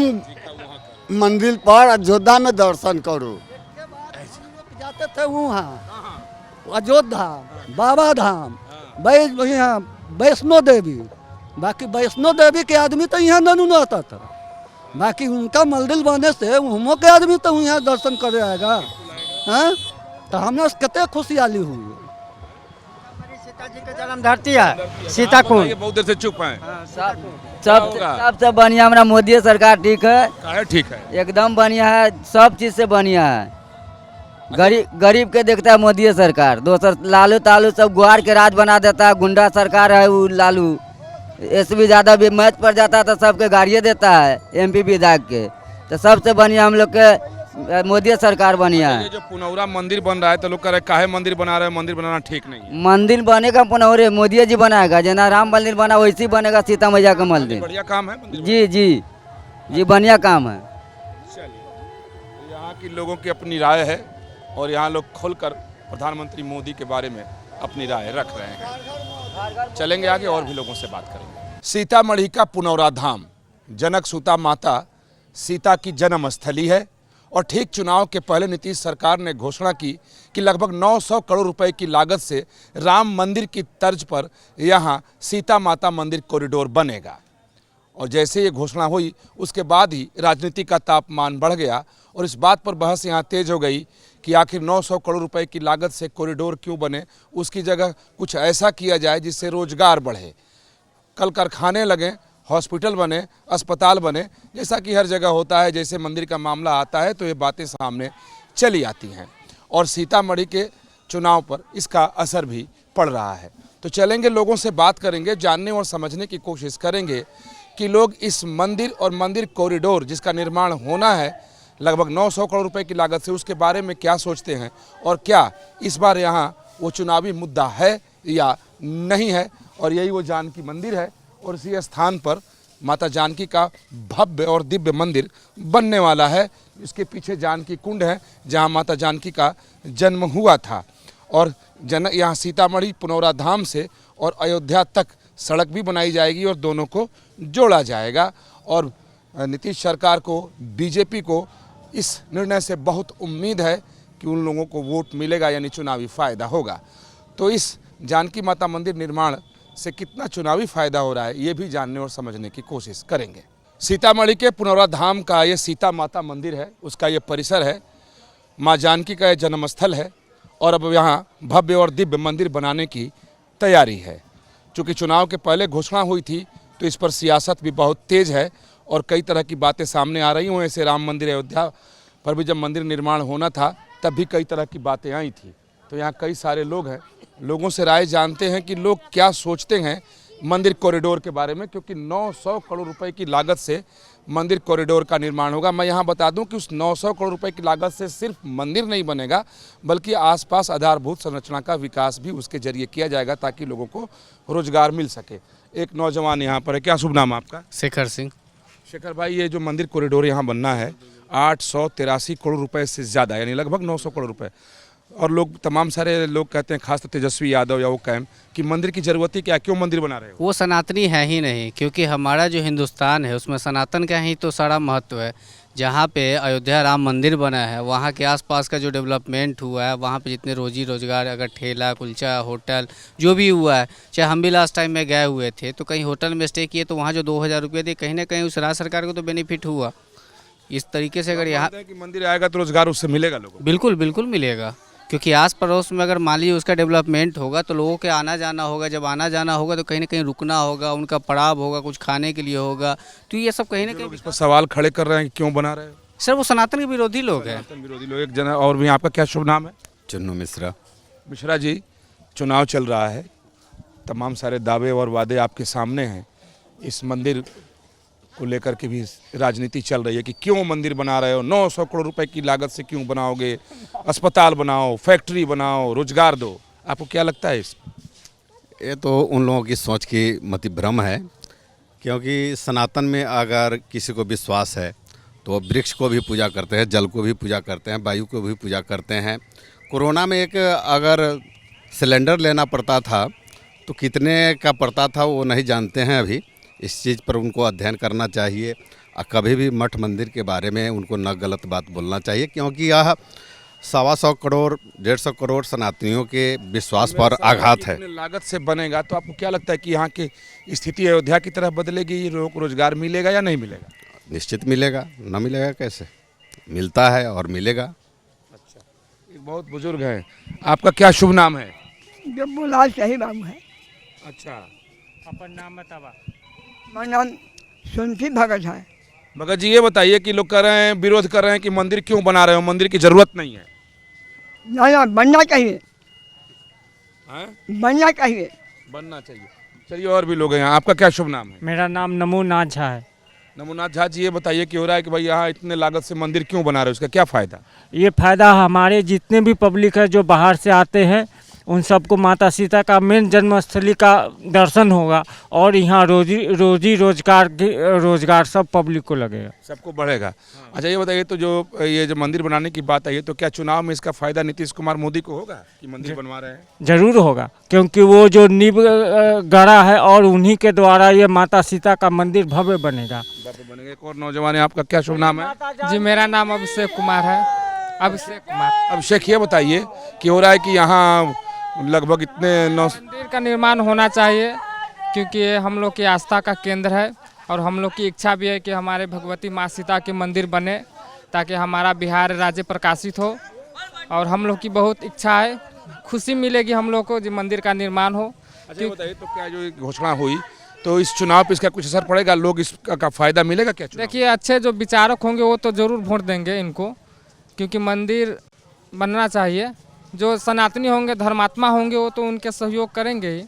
मंदिर पर अयोध्या में दर्शन करो। जाते थे वहाँ अयोध्या, बाबा धाम, वैष्णो देवी। बाकी वैष्णो देवी के आदमी तो यहाँ नहीं आता था, बाकी उनका मंदिर बने से वहाँ के आदमी तो यहाँ दर्शन करे आएगा। हाँ, तो हमने कितने खुशहाली हुई। सीता जी का जन्म धरती है, सीता को बहुत देर से चुप हैं। सबसे बढ़िया हमारा मोदी सरकार ठीक है, ठीक है, एकदम बढ़िया है, सब चीज से बढ़िया है। गरीब के देखता है मोदी सरकार, दोसर लालू तालू सब गुहार के राज बना देता है, गुंडा सरकार है वो लालू। इससे भी ज़्यादा भी मैच पर जाता है तो सबके गाड़ियाँ देता है MP विधायक के। तो सबसे बढ़िया हम लोग के मोदी सरकार बढ़िया है। ये जो पुनौरा मंदिर बन रहा है तो लोग कह रहे काहे मंदिर बना रहे हैं, मंदिर बनाना ठीक नहीं है। मंदिर बनेगा पुनौरे मोदी जी बनाएगा, जना राम मंदिर बना वैसे ही बनेगा सीता मैया का मंदिर। बढ़िया काम है। जी बढ़िया काम है। चलिए, यहाँ की लोगों की अपनी राय है और यहाँ लोग खुलकर प्रधानमंत्री मोदी के बारे में अपनी राय रख रहे हैं। चलेंगे आगे और भी लोगों से बात करेंगे। सीतामढ़ी का पुनौरा धाम जनक सुता माता सीता की जन्म स्थली है और ठीक चुनाव के पहले नीतीश सरकार ने घोषणा की कि लगभग 900 करोड़ रुपए की लागत से राम मंदिर की तर्ज पर यहाँ सीता माता मंदिर कॉरिडोर बनेगा। और जैसे ये घोषणा हुई उसके बाद ही राजनीति का तापमान बढ़ गया और इस बात पर बहस यहाँ तेज हो गई कि आखिर 900 करोड़ रुपए की लागत से कॉरिडोर क्यों बने, उसकी जगह कुछ ऐसा किया जाए जिससे रोजगार बढ़े, कल कारखाने लगें, हॉस्पिटल बने, अस्पताल बने, जैसा कि हर जगह होता है। जैसे मंदिर का मामला आता है तो ये बातें सामने चली आती हैं और सीतामढ़ी के चुनाव पर इसका असर भी पड़ रहा है। तो चलेंगे, लोगों से बात करेंगे, जानने और समझने की कोशिश करेंगे कि लोग इस मंदिर और मंदिर कॉरिडोर जिसका निर्माण होना है लगभग 900 करोड़ रुपए की लागत से, उसके बारे में क्या सोचते हैं और क्या इस बार यहाँ वो चुनावी मुद्दा है या नहीं है। और यही वो जानकी मंदिर है और इसी स्थान पर माता जानकी का भव्य और दिव्य मंदिर बनने वाला है। इसके पीछे जानकी कुंड है जहाँ माता जानकी का जन्म हुआ था और यहाँ सीतामढ़ी पुनौरा धाम से और अयोध्या तक सड़क भी बनाई जाएगी और दोनों को जोड़ा जाएगा। और नीतीश सरकार को, बीजेपी को इस निर्णय से बहुत उम्मीद है कि उन लोगों को वोट मिलेगा यानी चुनावी फ़ायदा होगा। तो इस जानकी माता मंदिर निर्माण से कितना चुनावी फ़ायदा हो रहा है ये भी जानने और समझने की कोशिश करेंगे। सीतामढ़ी के पुनौरा धाम का ये सीता माता मंदिर है, उसका ये परिसर है, माँ जानकी का ये जन्मस्थल है और अब यहाँ भव्य और दिव्य मंदिर बनाने की तैयारी है। चूँकि चुनाव के पहले घोषणा हुई थी तो इस पर सियासत भी बहुत तेज़ है और कई तरह की बातें सामने आ रही हुई। ऐसे राम मंदिर अयोध्या पर भी जब मंदिर निर्माण होना था तब भी कई तरह की बातें आई थी। तो यहाँ कई सारे लोग हैं, लोगों से राय जानते हैं कि लोग क्या सोचते हैं मंदिर कॉरिडोर के बारे में, क्योंकि 900 करोड़ रुपए की लागत से मंदिर कॉरिडोर का निर्माण होगा। मैं यहाँ बता दूं कि उस 900 करोड़ रुपए की लागत से सिर्फ मंदिर नहीं बनेगा बल्कि आसपास आधारभूत संरचना का विकास भी उसके जरिए किया जाएगा ताकि लोगों को रोजगार मिल सके। एक नौजवान यहाँ पर है, क्या शुभ नाम आपका? शेखर सिंह। शेखर भाई, ये जो मंदिर कॉरिडोर यहाँ बनना है 883 करोड़ रुपए से ज़्यादा यानी लगभग 900 करोड़ रुपए, और लोग तमाम सारे लोग कहते हैं, खास तेजस्वी यादव या वो कैम कि मंदिर की ज़रूरत ही क्या, क्यों मंदिर बना रहे हो? वो सनातनी है ही नहीं, क्योंकि हमारा जो हिंदुस्तान है उसमें सनातन का ही तो सारा महत्व है। जहाँ पे अयोध्या राम मंदिर बना है वहाँ के आसपास का जो डेवलपमेंट हुआ है, वहाँ पे जितने रोजी रोजगार, अगर ठेला कुलचा होटल जो भी हुआ है, चाहे हम भी लास्ट टाइम में गए हुए थे तो कहीं होटल में स्टे किए तो वहाँ जो 2000 रुपये दिए, कहीं ना कहीं उस राज्य सरकार को तो बेनिफिट हुआ। इस तरीके से अगर यहाँ कि मंदिर आएगा तो रोजगार उससे मिलेगा लोगों को? बिल्कुल बिल्कुल मिलेगा, क्योंकि आस पड़ोस में अगर मान लीजिए उसका डेवलपमेंट होगा तो लोगों के आना जाना होगा, जब आना जाना होगा तो कहीं ना कहीं रुकना होगा, उनका पड़ाव होगा, कुछ खाने के लिए होगा, तो ये सब कहीं ना कहीं इस पर सवाल खड़े कर रहे हैं कि क्यों बना रहे हो? सर वो सनातन के विरोधी लोग हैं। विरोधी लोग। एक जना और भी, आपका क्या शुभ नाम है? चन्नू मिश्रा। मिश्रा जी, चुनाव चल रहा है, तमाम सारे दावे और वादे आपके सामने हैं, इस मंदिर को लेकर के भी राजनीति चल रही है कि क्यों मंदिर बना रहे हो, 900 करोड़ रुपए की लागत से क्यों बनाओगे, अस्पताल बनाओ, फैक्ट्री बनाओ, रोजगार दो, आपको क्या लगता है इस? ये तो उन लोगों की सोच की मति भ्रम है, क्योंकि सनातन में अगर किसी को विश्वास है तो वृक्ष को भी पूजा करते हैं, जल को भी पूजा करते हैं, वायु को भी पूजा करते हैं, कोरोना में एक अगर सिलेंडर लेना पड़ता था तो कितने का पड़ता था वो नहीं जानते हैं अभी। इस चीज़ पर उनको अध्ययन करना चाहिए और कभी भी मठ मंदिर के बारे में उनको न गलत बात बोलना चाहिए, क्योंकि यह 125 करोड़ 150 करोड़ सनातनियों के विश्वास पर आघात है। लागत से बनेगा तो आपको क्या लगता है कि यहाँ की स्थिति अयोध्या की तरह बदलेगी, रोजगार मिलेगा या नहीं मिलेगा? निश्चित मिलेगा, न मिलेगा कैसे? मिलता है और मिलेगा। अच्छा, एक बहुत बुजुर्ग है, आपका क्या शुभ नाम है? जम्बूलाल सही बाबू है। अच्छा, अपन नाम बतावा। मेरा नाम सुनती भगत है। भगत जी ये बताइए कि लोग कह रहे हैं, विरोध कर रहे हैं कि मंदिर क्यों बना रहे हो, मंदिर की जरूरत नहीं है। ना बनना चाहिए, हैं? बनना चाहिए, बनना चाहिए। चलिए और भी लोग हैं यहाँ, आपका क्या शुभ नाम है? मेरा नाम नमोनाथ झा है। नमोनाथ झा जी ये बताइए कि हो रहा है कि भाई यहाँ इतने लागत से मंदिर क्यों बना रहे हो, उसका क्या फायदा? ये फायदा हमारे जितने भी पब्लिक है जो बाहर से आते हैं उन सबको माता सीता का मेन जन्मस्थली का दर्शन होगा और यहाँ रोजी रोजगार सब पब्लिक को लगेगा, सबको बढ़ेगा। अच्छा ये बताइए तो जो मंदिर बनाने की बात आई है तो क्या चुनाव में इसका फायदा नीतीश कुमार मोदी को होगा कि मंदिर बनवा रहे हैं? जरूर होगा, क्योंकि वो जो नींव गड़ा है और उन्हीं के द्वारा ये माता सीता का मंदिर भव्य बनेगा। एक और नौजवान है, आपका क्या शुभ नाम है? जी मेरा नाम अभिषेक कुमार है। अभिषेक ये बताइए कि हो रहा है कि यहाँ लगभग इतने मंदिर का निर्माण होना चाहिए, क्योंकि ये हम लोग की आस्था का केंद्र है और हम लोग की इच्छा भी है कि हमारे भगवती माँ सीता के मंदिर बने ताकि हमारा बिहार राज्य प्रकाशित हो। और हम लोग की बहुत इच्छा है, खुशी मिलेगी हम लोग को जो मंदिर का निर्माण हो। अच्छा बताइए तो क्या जो घोषणा हुई तो इस चुनाव पे इसका कुछ असर पड़ेगा, लोग इसका फायदा मिलेगा क्या? देखिए अच्छे जो विचारक होंगे वो तो जरूर वोट देंगे इनको, क्योंकि मंदिर बनना चाहिए। जो सनातनी होंगे, धर्मात्मा होंगे, वो तो उनके सहयोग करेंगे ही,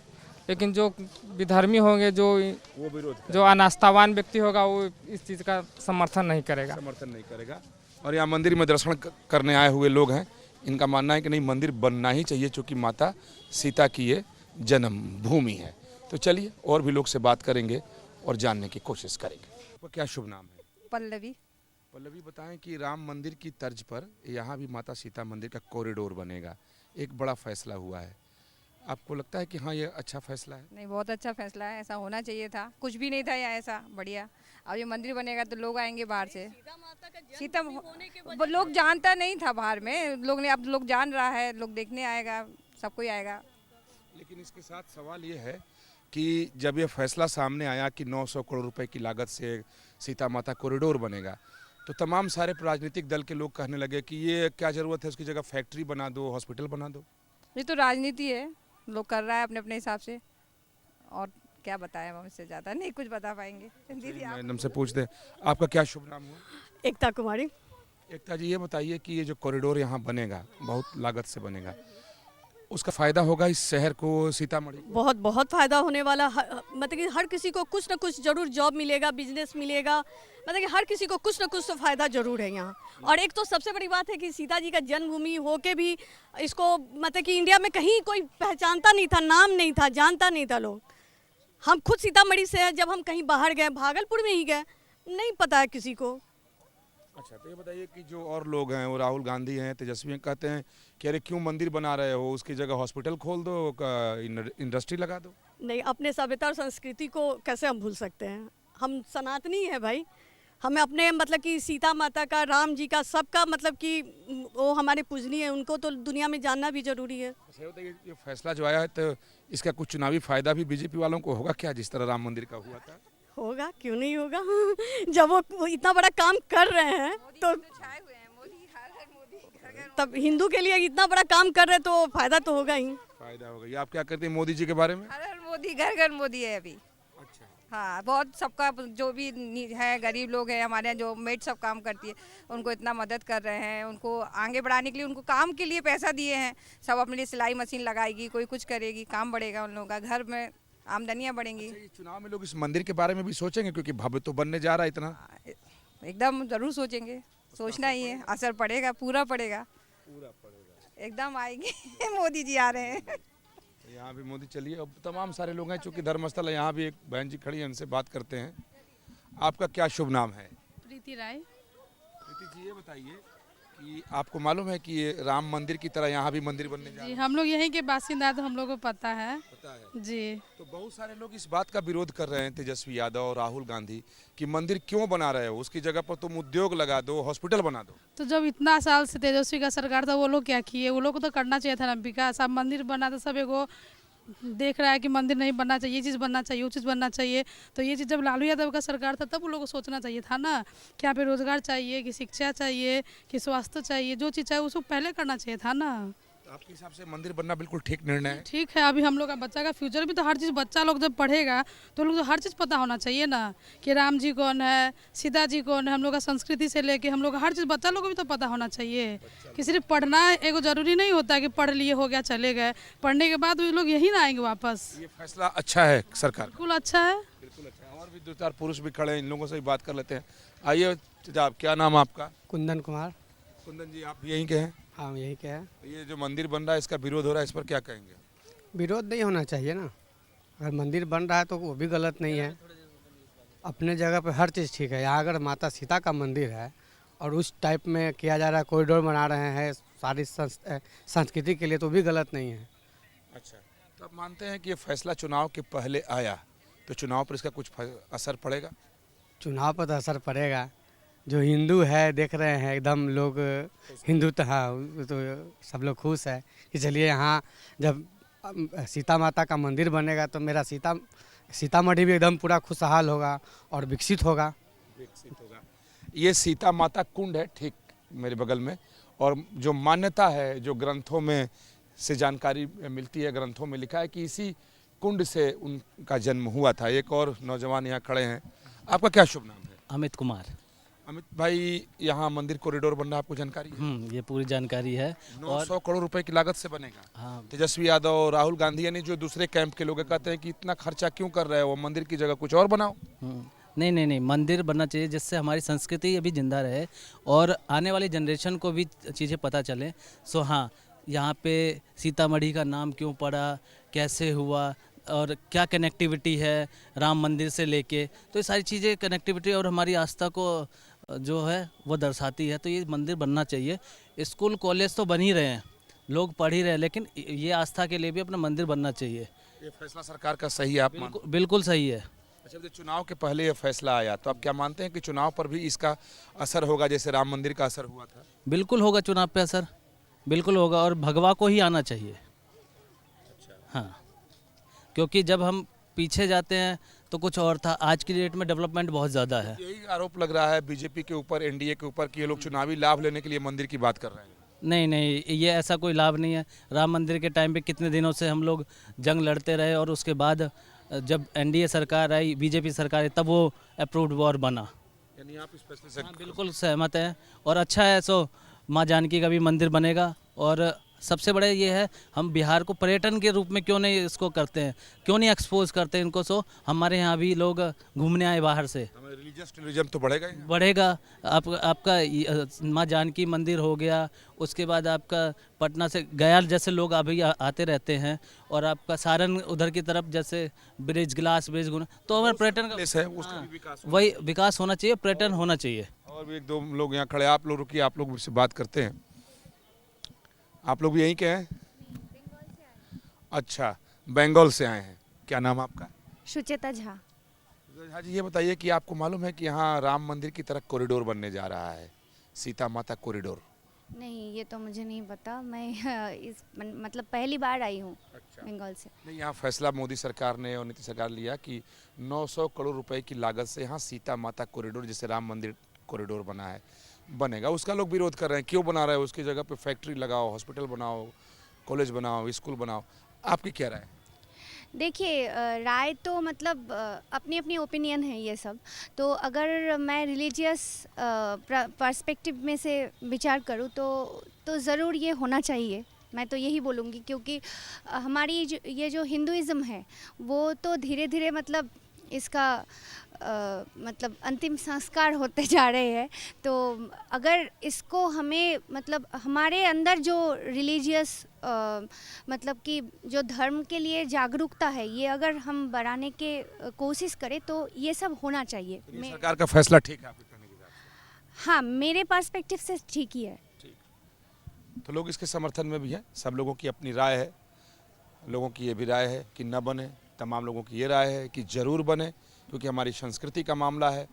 लेकिन जो विधर्मी होंगे, जो अनास्थावान व्यक्ति होगा वो इस चीज़ का समर्थन नहीं करेगा। और यहाँ मंदिर में दर्शन करने आए हुए लोग हैं, इनका मानना है कि नहीं मंदिर बनना ही चाहिए क्योंकि माता सीता की ये जन्म भूमि है। तो चलिए और भी लोग से बात करेंगे और जानने की कोशिश करेंगे। आपका क्या शुभ नाम है? पल्लवी। पल्लवी बताएं कि राम मंदिर की तर्ज पर यहाँ भी माता सीता मंदिर का कॉरिडोर बनेगा, एक बड़ा फैसला हुआ है, आपको लगता है कि हाँ ये अच्छा फैसला है? नहीं, बहुत अच्छा फैसला है, ऐसा होना चाहिए था। कुछ भी नहीं था यहाँ ऐसा बढ़िया। अब ये मंदिर बनेगा तो लोग आएंगे बाहर से। सीता लोग जानता नहीं था बाहर में, लोग ने अब लोग जान रहा है, लोग देखने आएगा, सब कोई आएगा। लेकिन इसके साथ सवाल ये है कि जब ये फैसला सामने आया कि 900 करोड़ रुपए की लागत से सीता माता कॉरिडोर बनेगा तो तमाम सारे राजनीतिक दल के लोग कहने लगे कि ये क्या ज़रूरत है, उसकी जगह फैक्ट्री बना दो, हॉस्पिटल बना दो। ये तो राजनीति है, लोग कर रहा है अपने अपने हिसाब से, और क्या बताएं हम, इससे ज़्यादा नहीं कुछ बता पाएंगे। दीदी मैडम से पूछते हैं, आपका क्या शुभ नाम हुआ? एकता कुमारी। एकता जी ये बताइए कि ये जो कॉरिडोर यहाँ बनेगा, बहुत लागत से बनेगा, उसका फ़ायदा होगा इस शहर को, सीतामढ़ी? बहुत फ़ायदा होने वाला। मतलब कि हर किसी को कुछ ना कुछ जरूर जॉब मिलेगा, बिजनेस मिलेगा, मतलब कि हर किसी को कुछ ना कुछ तो फ़ायदा जरूर है यहाँ। और एक तो सबसे बड़ी बात है कि सीता जी का जन्मभूमि होके भी इसको मतलब कि इंडिया में कहीं कोई पहचानता नहीं था, नाम नहीं था, जानता नहीं था लोग। हम खुद सीतामढ़ी से हैं, जब हम कहीं बाहर गए, भागलपुर में ही गए, नहीं पता है किसी को। अच्छा तो ये बताइए कि जो और लोग हैं, वो राहुल गांधी हैं, तेजस्वी हैं, कहते हैं कि अरे क्यों मंदिर बना रहे हो, उसकी जगह हॉस्पिटल खोल दो, इंडस्ट्री लगा दो। नहीं, अपने सभ्यता और संस्कृति को कैसे हम भूल सकते हैं? हम सनातनी है भाई, हमें अपने मतलब कि सीता माता का, राम जी का, सबका मतलब कि वो हमारे पूजनीय है, उनको तो दुनिया में जानना भी जरूरी है। अच्छा बताइए ये फैसला जो आया है तो इसका कुछ चुनावी फायदा भी बीजेपी वालों को होगा क्या, जिस तरह राम मंदिर का हुआ था? होगा, क्यों नहीं होगा। जब वो इतना बड़ा काम कर रहे हैं तो तब हिंदू के लिए इतना बड़ा काम कर रहे हैं तो फायदा तो होगा ही। फायदा होगा। ये आप क्या करते हैं मोदी जी के बारे में? हर हर मोदी, घर घर मोदी है अभी। अच्छा हाँ, बहुत सबका जो भी है, गरीब लोग हैं हमारे यहाँ, जो मेड सब काम करती है, उनको इतना मदद कर रहे हैं, उनको आगे बढ़ाने के लिए, उनको काम के लिए पैसा दिए हैं। सब अपने लिए सिलाई मशीन लगाएगी, कोई कुछ करेगी, काम बढ़ेगा उन लोगों का, घर में आमदनियाँ बढ़ेंगी। चुनाव में लोग इस मंदिर के बारे में भी सोचेंगे क्योंकि भव्य तो बनने जा रहा है इतना? एकदम जरूर सोचेंगे, सोचना ही है, असर पड़ेगा, पूरा पड़ेगा, एकदम आएंगे। मोदी जी आ रहे हैं यहाँ भी। मोदी चलिए, अब तमाम सारे लोग हैं, चूँकि धर्मस्थल है, यहाँ भी एक बहन जी खड़ी है, उनसे बात करते हैं। आपका क्या शुभ नाम है? प्रीति राय। प्रीति जी ये बताइए कि आपको मालूम है कि ये राम मंदिर की तरह यहाँ भी मंदिर बनने जा रहा जी है? हम लोग यहीं के बासिंदा हैं, तो हम लोग को पता है जी। तो बहुत सारे लोग इस बात का विरोध कर रहे हैं, तेजस्वी यादव और राहुल गांधी, कि मंदिर क्यों बना रहे हो, उसकी जगह पर तुम उद्योग लगा दो, हॉस्पिटल बना दो। तो जब इतना साल से तेजस्वी का सरकार था, वो लोग क्या किए? वो लोग को तो करना चाहिए था ना विकास। अब मंदिर बना तो सब एगो देख रहा है कि मंदिर नहीं बनना चाहिए, ये चीज़ बनना चाहिए, वो चीज़ बनना चाहिए। तो ये चीज़ जब लालू यादव का सरकार था तब वो लोग को सोचना चाहिए था ना कि यहाँ पे रोजगार चाहिए, कि शिक्षा चाहिए, कि स्वास्थ्य चाहिए, जो चीज़ चाहिए उसको पहले करना चाहिए था ना। तो आपके हिसाब से मंदिर बनना बिल्कुल ठीक निर्णय है? ठीक है, अभी हम लोग का बच्चा का फ्यूचर भी तो हर चीज़ बच्चा लोग जब पढ़ेगा तो लोग तो हर चीज़ पता होना चाहिए ना कि राम जी कौन है, सीता जी कौन है, हम लोग का संस्कृति से लेके हम लोग हर चीज़ बच्चा लोग को भी तो पता होना चाहिए कि सिर्फ पढ़ना एगो जरूरी नहीं होता कि पढ़ लिए हो गया चले गए, पढ़ने के बाद वो लोग यही ना आएंगे वापस। ये फैसला अच्छा है सरकार का? बिल्कुल अच्छा है। बिल्कुल अच्छा है। और भी दो चार पुरुष भी खड़े हैं, इन लोगों से भी बात कर लेते हैं। आइए साहब, क्या नाम है आपका? कुंदन कुमार। कुंदन जी, आप यहीं के हैं? हाँ यही क्या है। तो ये जो मंदिर बन रहा है इसका विरोध हो रहा है, इस पर क्या कहेंगे? विरोध नहीं होना चाहिए ना, अगर मंदिर बन रहा है तो वो भी गलत नहीं है। अपने जगह पे हर चीज़ ठीक है। यहाँ अगर माता सीता का मंदिर है और उस टाइप में किया जा रहा है, कॉरिडोर बना रहे हैं सारी संस्कृति के लिए, तो भी गलत नहीं है। अच्छा, तो आप मानते हैं कि ये फैसला चुनाव के पहले आया तो चुनाव पर इसका कुछ असर पड़ेगा? चुनाव पर तो असर पड़ेगा। जो हिंदू है देख रहे हैं एकदम लोग, हिंदू तो हाँ तो सब लोग खुश है कि चलिए यहाँ जब सीता माता का मंदिर बनेगा तो मेरा सीतामढ़ी भी एकदम पूरा खुशहाल होगा और विकसित होगा। ये सीता माता कुंड है ठीक मेरे बगल में, और जो मान्यता है, जो ग्रंथों में से जानकारी मिलती है, ग्रंथों में लिखा है कि इसी कुंड से उनका जन्म हुआ था। एक और नौजवान यहाँ खड़े हैं। आपका क्या शुभ नाम है? अमित कुमार। अमित भाई, यहाँ मंदिर कॉरिडोर बन रहा है, आपको जानकारी है? ये पूरी जानकारी है। 900 करोड़ रुपए की लागत से बनेगा। हाँ। तेजस्वी यादव और राहुल गांधी यानी जो दूसरे कैंप के लोग कहते हैं कि इतना खर्चा क्यों कर रहे हो, मंदिर की जगह कुछ और बनाओ। नहीं, मंदिर बनना चाहिए जिससे हमारी संस्कृति अभी जिंदा रहे और आने वाली जनरेशन को भी चीज़ें पता चले। सो हाँ, यहाँ पे सीतामढ़ी का नाम क्यों पड़ा, कैसे हुआ और क्या कनेक्टिविटी है राम मंदिर से लेके, तो ये सारी चीज़ें कनेक्टिविटी और हमारी आस्था को जो है वो दर्शाती है। तो ये मंदिर बनना चाहिए। स्कूल कॉलेज तो बन ही रहे हैं, लोग पढ़ ही रहे हैं, लेकिन ये आस्था के लिए भी अपना मंदिर बनना चाहिए। ये फैसला सरकार का सही है आप मानते हैं? बिल्कुल सही है। अच्छा, जब चुनाव के पहले ये फैसला आया तो आप क्या मानते हैं कि चुनाव पर भी इसका असर होगा जैसे राम मंदिर का असर हुआ था? बिल्कुल होगा, चुनाव पे असर बिल्कुल होगा और भगवा को ही आना चाहिए। हाँ, क्योंकि जब हम पीछे जाते हैं तो कुछ और था, आज की डेट में डेवलपमेंट बहुत ज़्यादा है। यही आरोप लग रहा है बीजेपी के ऊपर, एनडीए के ऊपर कि ये लोग चुनावी लाभ लेने के लिए मंदिर की बात कर रहे हैं। नहीं, ये ऐसा कोई लाभ नहीं है। राम मंदिर के टाइम पे कितने दिनों से हम लोग जंग लड़ते रहे और उसके बाद जब एनडीए सरकार आई, बीजेपी सरकार आई, तब वो अप्रूव्ड वॉर बना। यानी आप इस फैसले से? हाँ, बिल्कुल सहमत हैं और अच्छा है। सो माँ जानकी का भी मंदिर बनेगा और सबसे बड़ा ये है, हम बिहार को पर्यटन के रूप में क्यों नहीं इसको करते हैं, क्यों नहीं एक्सपोज करते हैं इनको। सो हमारे यहाँ भी लोग घूमने आए बाहर से, रिलीजियस टूरिज्म तो बढ़ेगा ही। बढ़ेगा। आपका माँ जानकी मंदिर हो गया, उसके बाद आपका पटना से गया जैसे लोग अभी आते रहते हैं, और आपका सारण उधर की तरफ जैसे ब्रिज ग्लास ब्रिज घूमना, तो हमारे पर्यटन का वही विकास होना चाहिए, पर्यटन होना चाहिए। और भी एक दो लोग यहाँ खड़े, आप लोग रुकिए, आप लोग मुझसे बात करते हैं। आप लोग भी यहीं के हैं? अच्छा, बंगाल से आए हैं। क्या नाम आपका? सुचेता झा। झा जी, ये बताइए कि आपको मालूम है कि यहाँ राम मंदिर की तरह कॉरिडोर बनने जा रहा है, सीता माता कॉरिडोर? नहीं, ये तो मुझे नहीं पता। मैं इस मतलब पहली बार आई हूँ बंगाल से। नहीं, यहाँ फैसला मोदी सरकार ने और नीतीश सरकार लिया कि 900 करोड़ रुपए की लागत से यहाँ सीता माता कॉरिडोर, जैसे राम मंदिर कॉरिडोर बना है, बनेगा। उसका लोग विरोध कर रहे हैं, क्यों बना रहे हैं, उसकी जगह पे फैक्ट्री लगाओ, हॉस्पिटल बनाओ, कॉलेज बनाओ, स्कूल बनाओ। आपकी क्या राय है? देखिए, राय तो मतलब अपनी अपनी ओपिनियन है ये सब। तो अगर मैं रिलीजियस पर्सपेक्टिव में से विचार करूँ तो ज़रूर ये होना चाहिए। मैं तो यही बोलूँगी, क्योंकि हमारी ये जो हिंदुइज़्म है वो तो धीरे धीरे मतलब इसका मतलब अंतिम संस्कार होते जा रहे हैं। तो अगर इसको हमें मतलब हमारे अंदर जो रिलीजियस मतलब कि जो धर्म के लिए जागरूकता है, ये अगर हम बढ़ाने के कोशिश करें तो ये सब होना चाहिए। सरकार का फैसला ठीक है आपके कहने की बात? हाँ, मेरे पर्सपेक्टिव से ठीक ही है। ठीक तो लोग इसके समर्थन में भी हैं। सब लोगों की अपनी राय है। लोगों की ये भी राय है कि न बने, तमाम लोगों की ये राय है कि ज़रूर बने, क्योंकि हमारी संस्कृति का मामला है,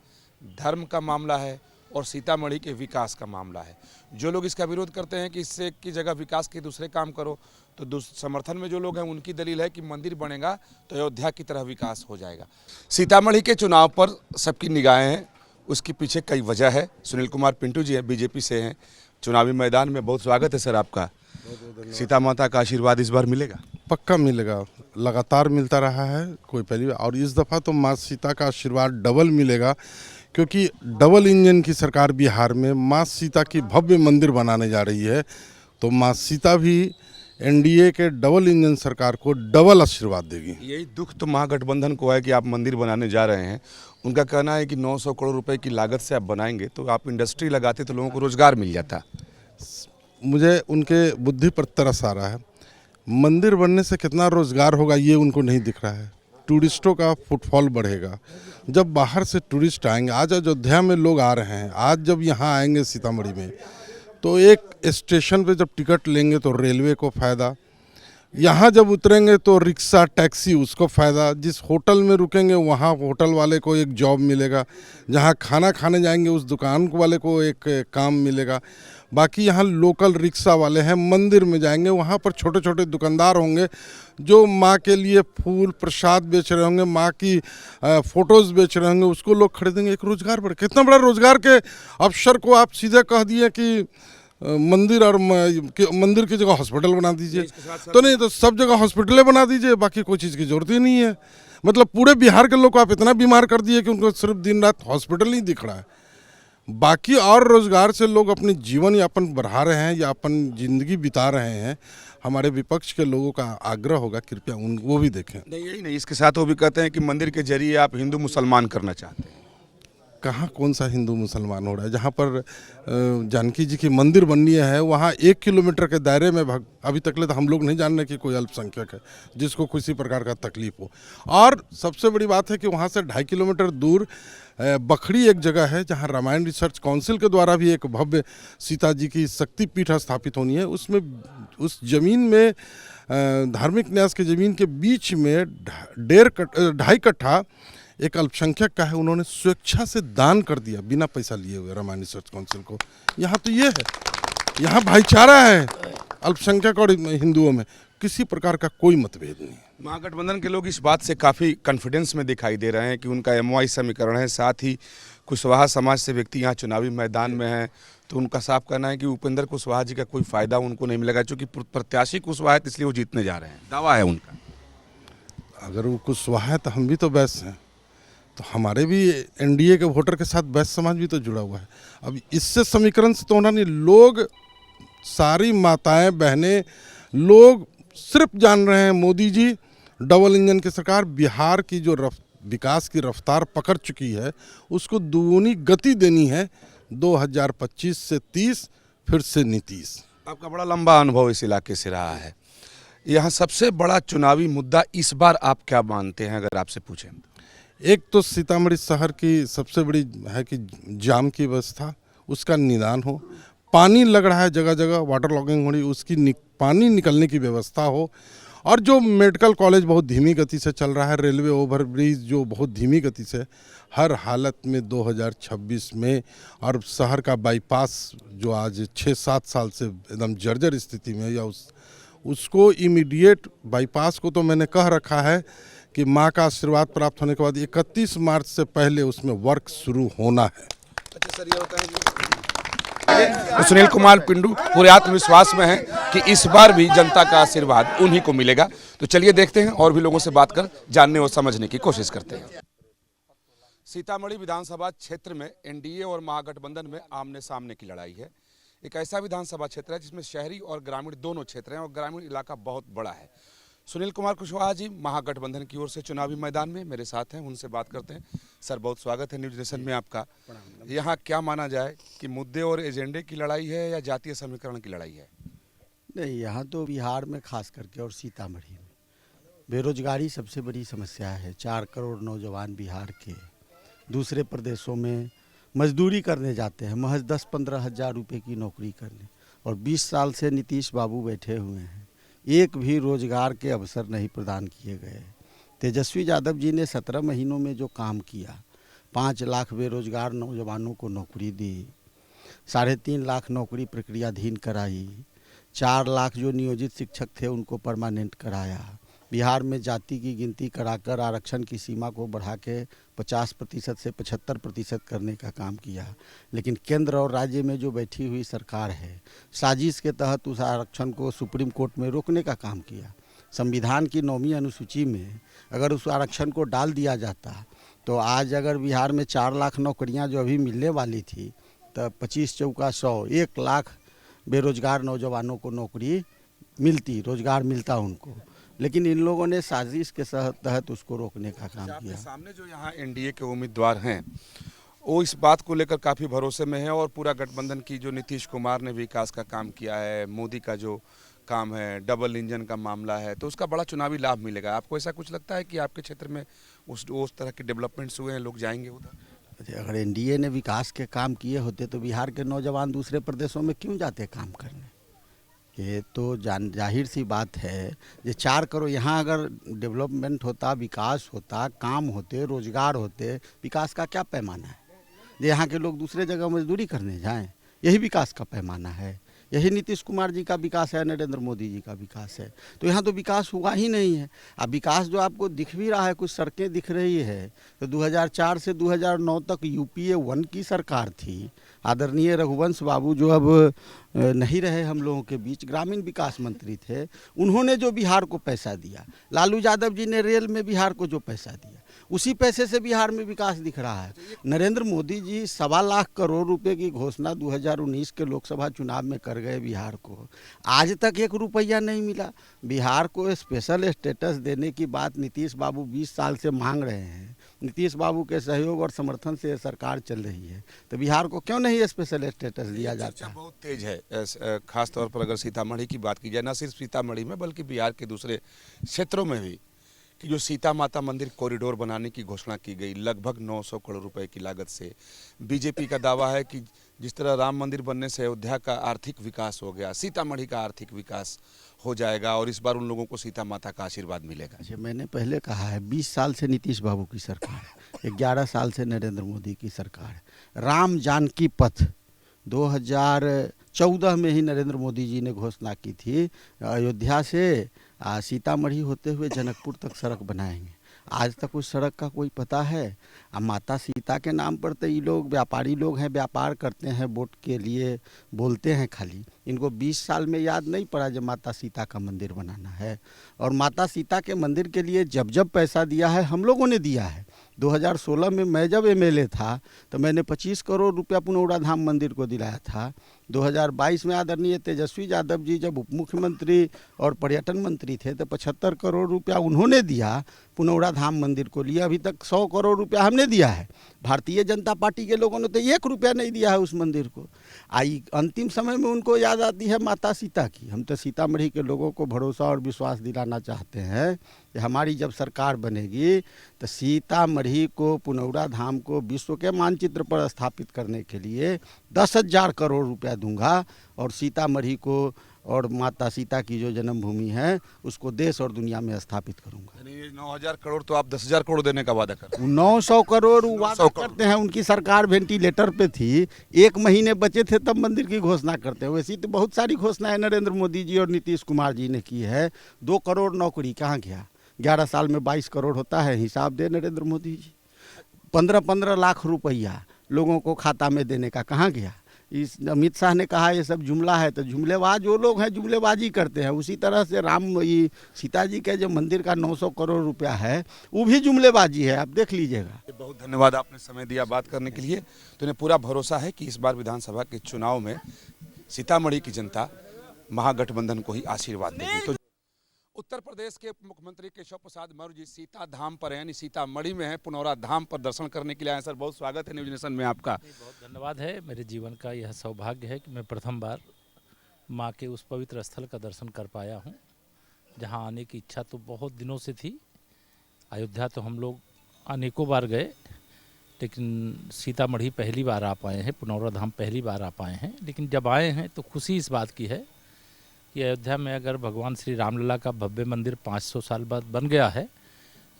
धर्म का मामला है और सीतामढ़ी के विकास का मामला है। जो लोग इसका विरोध करते हैं कि इससे की जगह विकास के दूसरे काम करो, तो समर्थन में जो लोग हैं उनकी दलील है कि मंदिर बनेगा तो अयोध्या की तरह विकास हो जाएगा। सीतामढ़ी के चुनाव पर सबकी निगाहें हैं, उसके पीछे कई वजह है। सुनील कुमार पिंटू जी हैं, बीजेपी से हैं, चुनावी मैदान में। बहुत स्वागत है सर आपका। सीता माता का आशीर्वाद इस बार मिलेगा? पक्का मिलेगा, लगातार मिलता रहा है, कोई पहली बार। और इस दफ़ा तो माँ सीता का आशीर्वाद डबल मिलेगा, क्योंकि डबल इंजन की सरकार बिहार में माँ सीता की भव्य मंदिर बनाने जा रही है। तो माँ सीता भी एनडीए के डबल इंजन सरकार को डबल आशीर्वाद देगी। यही दुख तो महागठबंधन को है कि आप मंदिर बनाने जा रहे हैं। उनका कहना है कि 900 करोड़ रुपए की लागत से आप बनाएंगे तो आप इंडस्ट्री लगाते तो लोगों को रोजगार मिल जाता। मुझे उनके बुद्धि पर तरस आ रहा है। मंदिर बनने से कितना रोजगार होगा ये उनको नहीं दिख रहा है। टूरिस्टों का फुटफॉल बढ़ेगा। जब बाहर से टूरिस्ट आएंगे, आज अयोध्या में लोग आ रहे हैं, आज जब यहाँ आएंगे सीतामढ़ी में, तो एक स्टेशन पे जब टिकट लेंगे तो रेलवे को फ़ायदा, यहाँ जब उतरेंगे तो रिक्शा टैक्सी उसको फ़ायदा, जिस होटल में रुकेंगे वहाँ होटल वाले को एक जॉब मिलेगा, जहाँ खाना खाने जाएंगे उस दुकान वाले को एक काम मिलेगा। बाकी यहाँ लोकल रिक्शा वाले हैं, मंदिर में जाएंगे वहाँ पर छोटे छोटे दुकानदार होंगे जो माँ के लिए फूल प्रसाद बेच रहे होंगे, माँ की फ़ोटोज़ बेच रहे होंगे, उसको लोग खरीदेंगे। एक रोज़गार बढ़े। कितना बड़ा रोज़गार के अवसर को आप सीधे कह दिए कि मंदिर और मंदिर की जगह हॉस्पिटल बना दीजिए। तो नहीं, तो सब जगह हॉस्पिटलें बना दीजिए, बाकी कोई चीज़ की ज़रूरत ही नहीं है। मतलब पूरे बिहार के लोग को आप इतना बीमार कर दिए कि उनको सिर्फ दिन रात हॉस्पिटल ही दिख रहा है। बाकी और रोज़गार से लोग अपनी जीवन यापन बढ़ा रहे हैं या अपन ज़िंदगी बिता रहे हैं। हमारे विपक्ष के लोगों का आग्रह होगा, कृपया वो भी देखें। नहीं, यही नहीं, इसके साथ वो भी कहते हैं कि मंदिर के जरिए आप हिंदू मुसलमान करना चाहते हैं। कहाँ कौन सा हिंदू मुसलमान हो रहा है? जहाँ पर जानकी जी की मंदिर बननी है वहाँ 1 किलोमीटर के दायरे में अभी तक तो हम लोग नहीं जान रहे कि कोई अल्पसंख्यक है जिसको किसी प्रकार का तकलीफ हो। और सबसे बड़ी बात है कि वहाँ से 2.5 किलोमीटर दूर बखड़ी एक जगह है जहाँ रामायण रिसर्च काउंसिल के द्वारा भी एक भव्य सीता जी की शक्तिपीठ स्थापित होनी है। उसमें उस जमीन में धार्मिक न्यास की जमीन के बीच में 2.5 कट्ठा एक अल्पसंख्यक का है, उन्होंने स्वेच्छा से दान कर दिया बिना पैसा लिए हुए रामायण रिसर्च काउंसिल को। यहाँ तो ये है, यहाँ भाईचारा है अल्पसंख्यक और हिंदुओं में, किसी प्रकार का कोई मतभेद नहीं। महागठबंधन के लोग इस बात से काफ़ी कॉन्फिडेंस में दिखाई दे रहे हैं कि उनका MOI समीकरण है। साथ ही कुशवाहा समाज से व्यक्ति यहाँ चुनावी मैदान में हैं, तो उनका साफ कहना है कि उपेंद्र कुशवाहा जी का कोई फ़ायदा उनको नहीं मिलेगा, क्योंकि प्रत्याशी कुशवाहा है इसलिए वो जीतने जा रहे हैं, दावा है उनका। अगर वो कुशवाहा है तो हम भी तो बैस हैं, तो हमारे भी एनडीए के वोटर के साथ बैस समाज भी तो जुड़ा हुआ है। अब इससे समीकरण से तो होना नहीं। लोग, सारी माताएं बहनें, लोग सिर्फ जान रहे हैं मोदी जी डबल इंजन की सरकार बिहार की जो विकास की रफ्तार पकड़ चुकी है उसको दुगुनी गति देनी है। 2025 से 30 फिर से नीतीश। आपका बड़ा लंबा अनुभव इस इलाके से रहा है, यहाँ सबसे बड़ा चुनावी मुद्दा इस बार आप क्या मानते हैं अगर आपसे पूछें? एक तो सीतामढ़ी शहर की सबसे बड़ी है कि जाम की व्यवस्था, उसका निदान हो। पानी लग रहा है जगह जगह, वाटर लॉगिंग हो रही, उसकी पानी निकलने की व्यवस्था हो। और जो मेडिकल कॉलेज बहुत धीमी गति से चल रहा है, रेलवे ओवरब्रिज जो बहुत धीमी गति से, हर हालत में 2026 में, और शहर का बाईपास जो आज 6-7 साल से एकदम जर्जर स्थिति में, या उसको इमीडिएट बाईपास को तो मैंने कह रखा है कि माँ का आशीर्वाद प्राप्त होने के बाद 31 मार्च से पहले उसमें वर्क शुरू होना है। अच्छा सर, ये होता है तो सुनील कुमार पिंटू पूरे आत्मविश्वास में है कि इस बार भी जनता का आशीर्वाद उन्हीं को मिलेगा। तो चलिए देखते हैं और भी लोगों से बात कर जानने और समझने की कोशिश करते हैं। सीतामढ़ी विधानसभा क्षेत्र में एनडीए और महागठबंधन में आमने सामने की लड़ाई है। एक ऐसा विधानसभा क्षेत्र है जिसमें शहरी और ग्रामीण दोनों क्षेत्र हैं और ग्रामीण इलाका बहुत बड़ा है। सुनील कुमार कुशवाहा जी महागठबंधन की ओर से चुनावी मैदान में मेरे साथ हैं, उनसे बात करते हैं। सर, बहुत स्वागत है न्यूज नेशन में आपका। यहाँ क्या माना जाए कि मुद्दे और एजेंडे की लड़ाई है या जातीय समीकरण की लड़ाई है? नहीं, यहाँ तो बिहार में खास करके और सीतामढ़ी में बेरोजगारी सबसे बड़ी समस्या है। 4 करोड़ नौजवान बिहार के दूसरे प्रदेशों में मजदूरी करने जाते हैं, महज 10-15 हज़ार रुपये की नौकरी करने। और 20 साल से नीतीश बाबू बैठे हुए हैं, एक भी रोजगार के अवसर नहीं प्रदान किए गए। तेजस्वी यादव जी ने 17 महीनों में जो काम किया, 5 लाख बेरोजगार नौजवानों को नौकरी दी, 3.5 लाख नौकरी प्रक्रियाधीन कराई, 4 लाख जो नियोजित शिक्षक थे उनको परमानेंट कराया, बिहार में जाति की गिनती कराकर आरक्षण की सीमा को बढ़ा के 50% से 75% करने का काम किया। लेकिन केंद्र और राज्य में जो बैठी हुई सरकार है, साजिश के तहत उस आरक्षण को सुप्रीम कोर्ट में रोकने का काम किया। संविधान की 9वीं अनुसूची में अगर उस आरक्षण को डाल दिया जाता तो आज अगर बिहार में 4 लाख नौकरियां जो अभी मिलने वाली थी, तो 25 चौका 100, 1 लाख बेरोजगार नौजवानों को नौकरी मिलती, रोजगार मिलता उनको। लेकिन इन लोगों ने साजिश के तहत उसको रोकने का काम किया। सामने जो यहाँ एनडीए के उम्मीदवार हैं वो इस बात को लेकर काफ़ी भरोसे में है और पूरा गठबंधन की जो नीतीश कुमार ने विकास का काम किया है, मोदी का जो काम है, डबल इंजन का मामला है, तो उसका बड़ा चुनावी लाभ मिलेगा। आपको ऐसा कुछ लगता है कि आपके क्षेत्र में उस तरह के डेवलपमेंट्स हुए हैं, लोग जाएंगे उधर? अगर एनडीए ने विकास के काम किए होते तो बिहार के नौजवान दूसरे प्रदेशों में क्यों जाते काम करने? ये तो जाहिर सी बात है। ये 4 करोड़ यहाँ अगर डेवलपमेंट होता, विकास होता, काम होते, रोजगार होते, विकास का क्या पैमाना है? यहाँ के लोग दूसरे जगह मजदूरी करने जाएं, यही विकास का पैमाना है? यही नीतीश कुमार जी का विकास है, नरेंद्र मोदी जी का विकास है? तो यहाँ तो विकास हुआ ही नहीं है। अब विकास जो आपको दिख भी रहा है, कुछ सड़कें दिख रही है, तो 2004 से 2009 तक यूपीए 1 की सरकार थी। आदरणीय रघुवंश बाबू जो अब नहीं रहे हम लोगों के बीच, ग्रामीण विकास मंत्री थे, उन्होंने जो बिहार को पैसा दिया, लालू यादव जी ने रेल में बिहार को जो पैसा दिया, उसी पैसे से बिहार में विकास दिख रहा है। नरेंद्र मोदी जी 1.25 लाख करोड़ रुपए की घोषणा 2019 के लोकसभा चुनाव में कर गए बिहार को, आज तक 1 रुपया नहीं मिला। बिहार को स्पेशल स्टेटस देने की बात नीतीश बाबू 20 साल से मांग रहे हैं। नीतीश बाबू के सहयोग और समर्थन से सरकार चल रही है, तो बिहार को क्यों नहीं स्पेशल स्टेटस दिया जाता है? बहुत तेज है, खास तौर पर अगर सीतामढ़ी की बात की जाए, न सिर्फ सीतामढ़ी में बल्कि बिहार के दूसरे क्षेत्रों में भी, कि जो सीता माता मंदिर कॉरिडोर बनाने की घोषणा की गई लगभग 900 करोड़ रुपए की लागत से। बीजेपी का दावा है कि जिस तरह राम मंदिर बनने से अयोध्या का आर्थिक विकास हो गया, सीतामढ़ी का आर्थिक विकास हो जाएगा और इस बार उन लोगों को सीता माता का आशीर्वाद मिलेगा। मैंने पहले कहा है 20 साल से नीतीश बाबू की सरकार है, 11 साल से नरेंद्र मोदी की सरकार है। राम जानकी पथ 2014 में ही नरेंद्र मोदी जी ने घोषणा की थी, अयोध्या से सीतामढ़ी होते हुए जनकपुर तक सड़क बनाएंगे। आज तक उस सड़क का कोई पता है? अब माता सीता के नाम पर तो ये लोग व्यापारी लोग हैं, व्यापार करते हैं, वोट के लिए बोलते हैं खाली। इनको 20 साल में याद नहीं पड़ा जब माता सीता का मंदिर बनाना है। और माता सीता के मंदिर के लिए जब जब पैसा दिया है हम लोगों ने दिया है। 2016 में मैं जब एमएलए था तो मैंने 25 करोड़ रुपया पुनौरा धाम मंदिर को दिलाया था। 2022 में आदरणीय तेजस्वी यादव जी जब उप मुख्यमंत्री और पर्यटन मंत्री थे तो 75 करोड़ रुपया उन्होंने दिया पुनौरा धाम मंदिर को लिए। अभी तक 100 करोड़ रुपया हमने दिया है। भारतीय जनता पार्टी के लोगों ने तो 1 रुपया नहीं दिया है उस मंदिर को। आई अंतिम समय में उनको याद आती है माता सीता की। हम तो सीतामढ़ी के लोगों को भरोसा और विश्वास दिलाना चाहते हैं कि हमारी जब सरकार बनेगी तो सीतामढ़ी को, पुनौरा धाम को विश्व के मानचित्र पर स्थापित करने के लिए 10,000 करोड़ रुपया दूंगा और सीतामढ़ी को और माता सीता की जो जन्मभूमि है उसको देश और दुनिया में स्थापित करूंगा। 9,000 करोड़ तो आप 10,000 करोड़ देने का वादा कर? 900 करोड़ वादा करते हैं। उनकी सरकार वेंटिलेटर पे थी, 1 महीने बचे थे तब मंदिर की घोषणा करते हैं। वैसी तो बहुत सारी घोषणाएं नरेंद्र मोदी जी और नीतीश कुमार जी ने की है। 2 करोड़ नौकरी कहाँ गया? 11 साल में 22 करोड़ होता है, हिसाब दे नरेंद्र मोदी जी। 15-15 लाख रुपया लोगों को खाता में देने का कहाँ गया? इस अमित शाह ने कहा ये सब जुमला है, तो जुमलेबाज वो लोग हैं, जुमलेबाजी करते हैं। उसी तरह से सीता जी के जो मंदिर का 900 करोड़ रुपया है वो भी जुमलेबाजी है, आप देख लीजिएगा। बहुत धन्यवाद, आपने समय दिया बात करने के लिए। तो इन्हें पूरा भरोसा है कि इस बार विधानसभा के चुनाव में सीतामढ़ी की जनता महागठबंधन को ही आशीर्वाद देगी। तो उत्तर प्रदेश के मुख्यमंत्री केशव प्रसाद मौर्य जी सीता धाम पर हैं, यानी सीतामढ़ी में हैं, पुनौरा धाम पर दर्शन करने के लिए आए। सर बहुत स्वागत है न्यूज नेशन में आपका। बहुत धन्यवाद है। मेरे जीवन का यह सौभाग्य है कि मैं प्रथम बार माँ के उस पवित्र स्थल का दर्शन कर पाया हूँ जहाँ आने की इच्छा तो बहुत दिनों से थी। अयोध्या तो हम लोग अनेकों बार गए, लेकिन सीतामढ़ी पहली बार आ पाए हैं, पुनौरा धाम पहली बार आ पाए हैं। लेकिन जब आए हैं तो खुशी इस बात की है कि अयोध्या में अगर भगवान श्री रामलला का भव्य मंदिर 500 साल बाद बन गया है,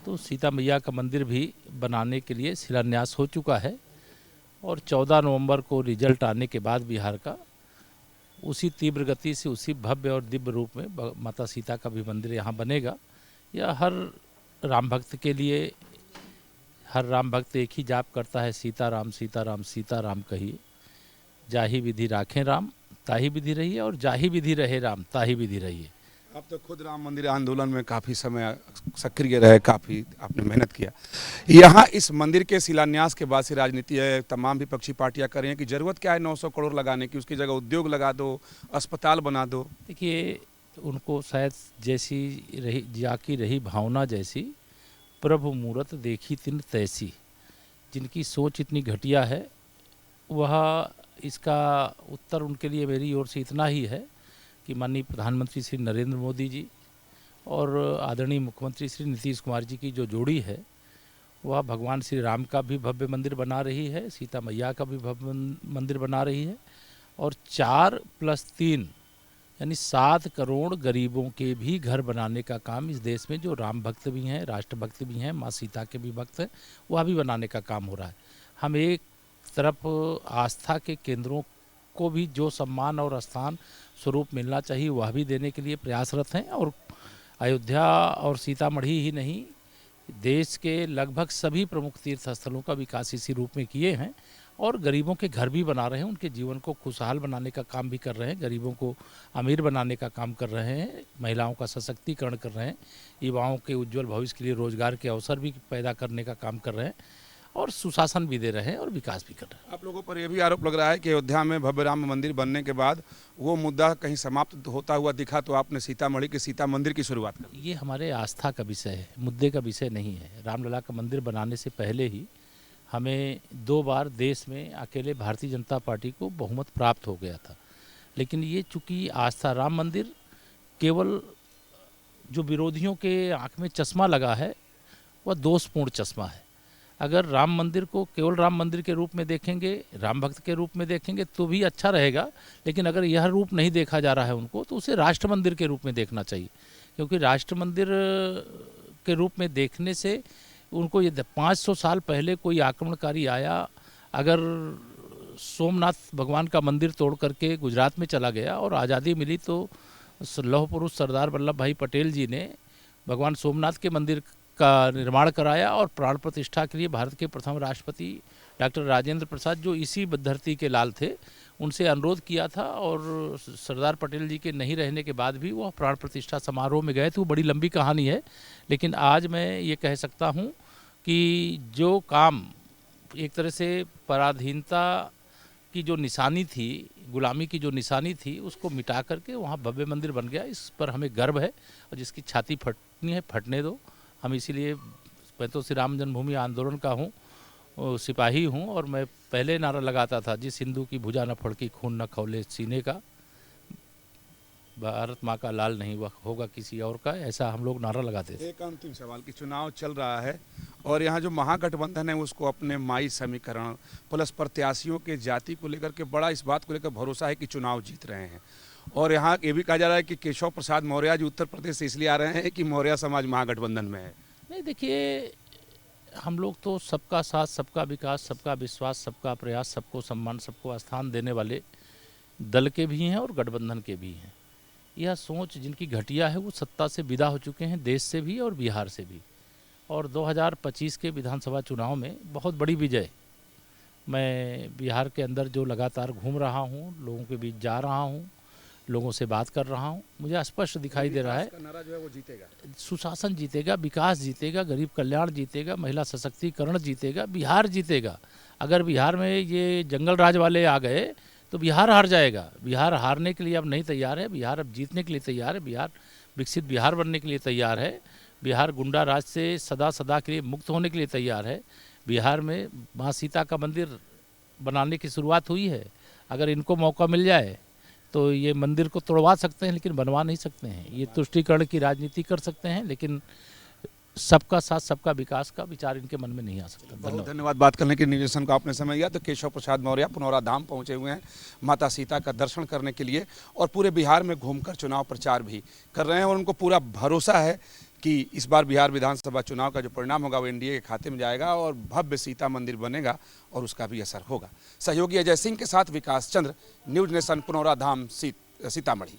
तो सीता मैया का मंदिर भी बनाने के लिए शिलान्यास हो चुका है। और 14 नवंबर को रिजल्ट आने के बाद बिहार का उसी तीव्र गति से, उसी भव्य और दिव्य रूप में माता सीता का भी मंदिर यहाँ बनेगा। यह हर राम भक्त के लिए, हर राम भक्त एक ही जाप करता है, सीताराम सीताराम सीताराम कहिए, जाहि विधि राखें राम ताहि विधि रहिए, और जाहि विधि रहे राम ताहि विधि रहिए। आप तो खुद राम मंदिर आंदोलन में काफ़ी समय सक्रिय रहे, काफ़ी आपने मेहनत किया। यहाँ इस मंदिर के शिलान्यास के बाद से राजनीति है, तमाम विपक्षी पार्टियाँ कर रही हैं कि ज़रूरत क्या है 900 करोड़ लगाने की, उसकी जगह उद्योग लगा दो, अस्पताल बना दो। देखिए, उनको शायद जैसी रही जाकी रही भावना जैसी, प्रभु मूरत देखी तिन तैसी, जिनकी सोच इतनी घटिया है, वह इसका उत्तर उनके लिए मेरी ओर से इतना ही है कि माननीय प्रधानमंत्री श्री नरेंद्र मोदी जी और आदरणीय मुख्यमंत्री श्री नीतीश कुमार जी की जो जोड़ी है, वह भगवान श्री राम का भी भव्य मंदिर बना रही है, सीता मैया का भी भव्य मंदिर बना रही है, और 4+3 यानी 7 करोड़ गरीबों के भी घर बनाने का काम इस देश में, जो राम भक्त भी हैं, राष्ट्र भक्त भी हैं, माँ सीता के भी भक्त हैं, वह भी बनाने का काम हो रहा है। हम एक तरफ आस्था के केंद्रों को भी जो सम्मान और स्थान स्वरूप मिलना चाहिए वह भी देने के लिए प्रयासरत हैं, और अयोध्या और सीतामढ़ी ही नहीं, देश के लगभग सभी प्रमुख तीर्थ स्थलों का विकास इसी रूप में किए हैं, और गरीबों के घर भी बना रहे हैं, उनके जीवन को खुशहाल बनाने का काम भी कर रहे हैं, गरीबों को अमीर बनाने का काम कर रहे हैं, महिलाओं का सशक्तिकरण कर रहे हैं, युवाओं के उज्जवल भविष्य के लिए रोजगार के अवसर भी पैदा करने का काम कर रहे हैं, और सुशासन भी दे रहे हैं और विकास भी कर रहे हैं। आप लोगों पर यह भी आरोप लग रहा है कि अयोध्या में भव्य राम मंदिर बनने के बाद वो मुद्दा कहीं समाप्त होता हुआ दिखा, तो आपने सीतामढ़ी के सीता मंदिर की शुरुआत कर। ये हमारे आस्था का विषय है, मुद्दे का विषय नहीं है। रामलला का मंदिर बनाने से पहले ही हमें 2 बार देश में अकेले भारतीय जनता पार्टी को बहुमत प्राप्त हो गया था। लेकिन ये चूँकि आस्था, राम मंदिर केवल जो विरोधियों के आँख में चश्मा लगा है, वह दोषपूर्ण चश्मा है। अगर राम मंदिर को केवल राम मंदिर के रूप में देखेंगे, राम भक्त के रूप में देखेंगे तो भी अच्छा रहेगा, लेकिन अगर यह रूप नहीं देखा जा रहा है उनको, तो उसे राष्ट्र मंदिर के रूप में देखना चाहिए। क्योंकि राष्ट्र मंदिर के रूप में देखने से उनको ये 500 साल पहले कोई आक्रमणकारी आया, अगर सोमनाथ भगवान का मंदिर तोड़ करके गुजरात में चला गया और आज़ादी मिली, तो लौह पुरुष सरदार वल्लभ भाई पटेल जी ने भगवान सोमनाथ के मंदिर का निर्माण कराया, और प्राण प्रतिष्ठा के लिए भारत के प्रथम राष्ट्रपति डॉक्टर राजेंद्र प्रसाद, जो इसी धरती के लाल थे, उनसे अनुरोध किया था, और सरदार पटेल जी के नहीं रहने के बाद भी वह प्राण प्रतिष्ठा समारोह में गए थे। वो बड़ी लंबी कहानी है, लेकिन आज मैं ये कह सकता हूँ कि जो काम एक तरह से पराधीनता की जो निशानी थी, गुलामी की जो निशानी थी, उसको मिटा करके वहाँ भव्य मंदिर बन गया। इस पर हमें गर्व है, और जिसकी छाती फटनी है फटने दो। हम इसीलिए, मैं तो श्री राम जन्मभूमि आंदोलन का हूँ, सिपाही हूँ, और मैं पहले नारा लगाता था, जिस हिंदू की भुजा न फड़की खून न खौले सीने का, भारत माँ का लाल नहीं वह होगा किसी और का, ऐसा हम लोग नारा लगाते थे। एक अंतिम सवाल कि चुनाव चल रहा है और यहाँ जो महागठबंधन है उसको अपने माई समीकरण प्लस प्रत्याशियों के जाति को लेकर के बड़ा इस बात को लेकर भरोसा है कि चुनाव जीत रहे हैं, और यहाँ ये भी कहा जा रहा है कि केशव प्रसाद मौर्य जी उत्तर प्रदेश से इसलिए आ रहे हैं कि मौर्य समाज महागठबंधन में है। नहीं, देखिए, हम लोग तो सबका साथ, सबका विकास, सबका विश्वास, सबका प्रयास, सबको सम्मान, सबको स्थान देने वाले दल के भी हैं और गठबंधन के भी हैं। यह सोच जिनकी घटिया है वो सत्ता से विदा हो चुके हैं, देश से भी और बिहार से भी। और 2025 के विधानसभा चुनाव में बहुत बड़ी विजय, मैं बिहार के अंदर जो लगातार घूम रहा हूँ, लोगों के बीच जा रहा हूँ, लोगों से बात कर रहा हूँ, मुझे स्पष्ट दिखाई दे रहा है नारा जो है वो जीतेगा, सुशासन जीतेगा, विकास जीतेगा, गरीब कल्याण जीतेगा, महिला सशक्तिकरण जीतेगा, बिहार जीतेगा। अगर बिहार में ये जंगल राज वाले आ गए तो बिहार हार जाएगा। बिहार हारने के लिए अब नहीं तैयार है, बिहार अब जीतने के लिए तैयार है, बिहार विकसित बिहार बनने के लिए तैयार है, बिहार गुंडा राज से सदा के लिए मुक्त होने के लिए तैयार है। बिहार में माँ सीता का मंदिर बनाने की शुरुआत हुई है। अगर इनको मौका मिल जाए तो ये मंदिर को तोड़वा सकते हैं, लेकिन बनवा नहीं सकते हैं। ये तुष्टीकरण की राजनीति कर सकते हैं, लेकिन सबका साथ सबका विकास का विचार इनके मन में नहीं आ सकता। बहुत धन्यवाद बात करने के निर्देशन को आपने समय दिया। तो केशव प्रसाद मौर्य पुनौरा धाम पहुंचे हुए हैं माता सीता का दर्शन करने के लिए और पूरे बिहार में घूमकर चुनाव प्रचार भी कर रहे हैं और उनको पूरा भरोसा है कि इस बार बिहार विधानसभा चुनाव का जो परिणाम होगा वो एनडीए के खाते में जाएगा और भव्य सीता मंदिर बनेगा और उसका भी असर होगा। सहयोगी अजय सिंह के साथ विकास चंद्र, न्यूज़ नेशन, पुनौरा धाम, सीतामढ़ी।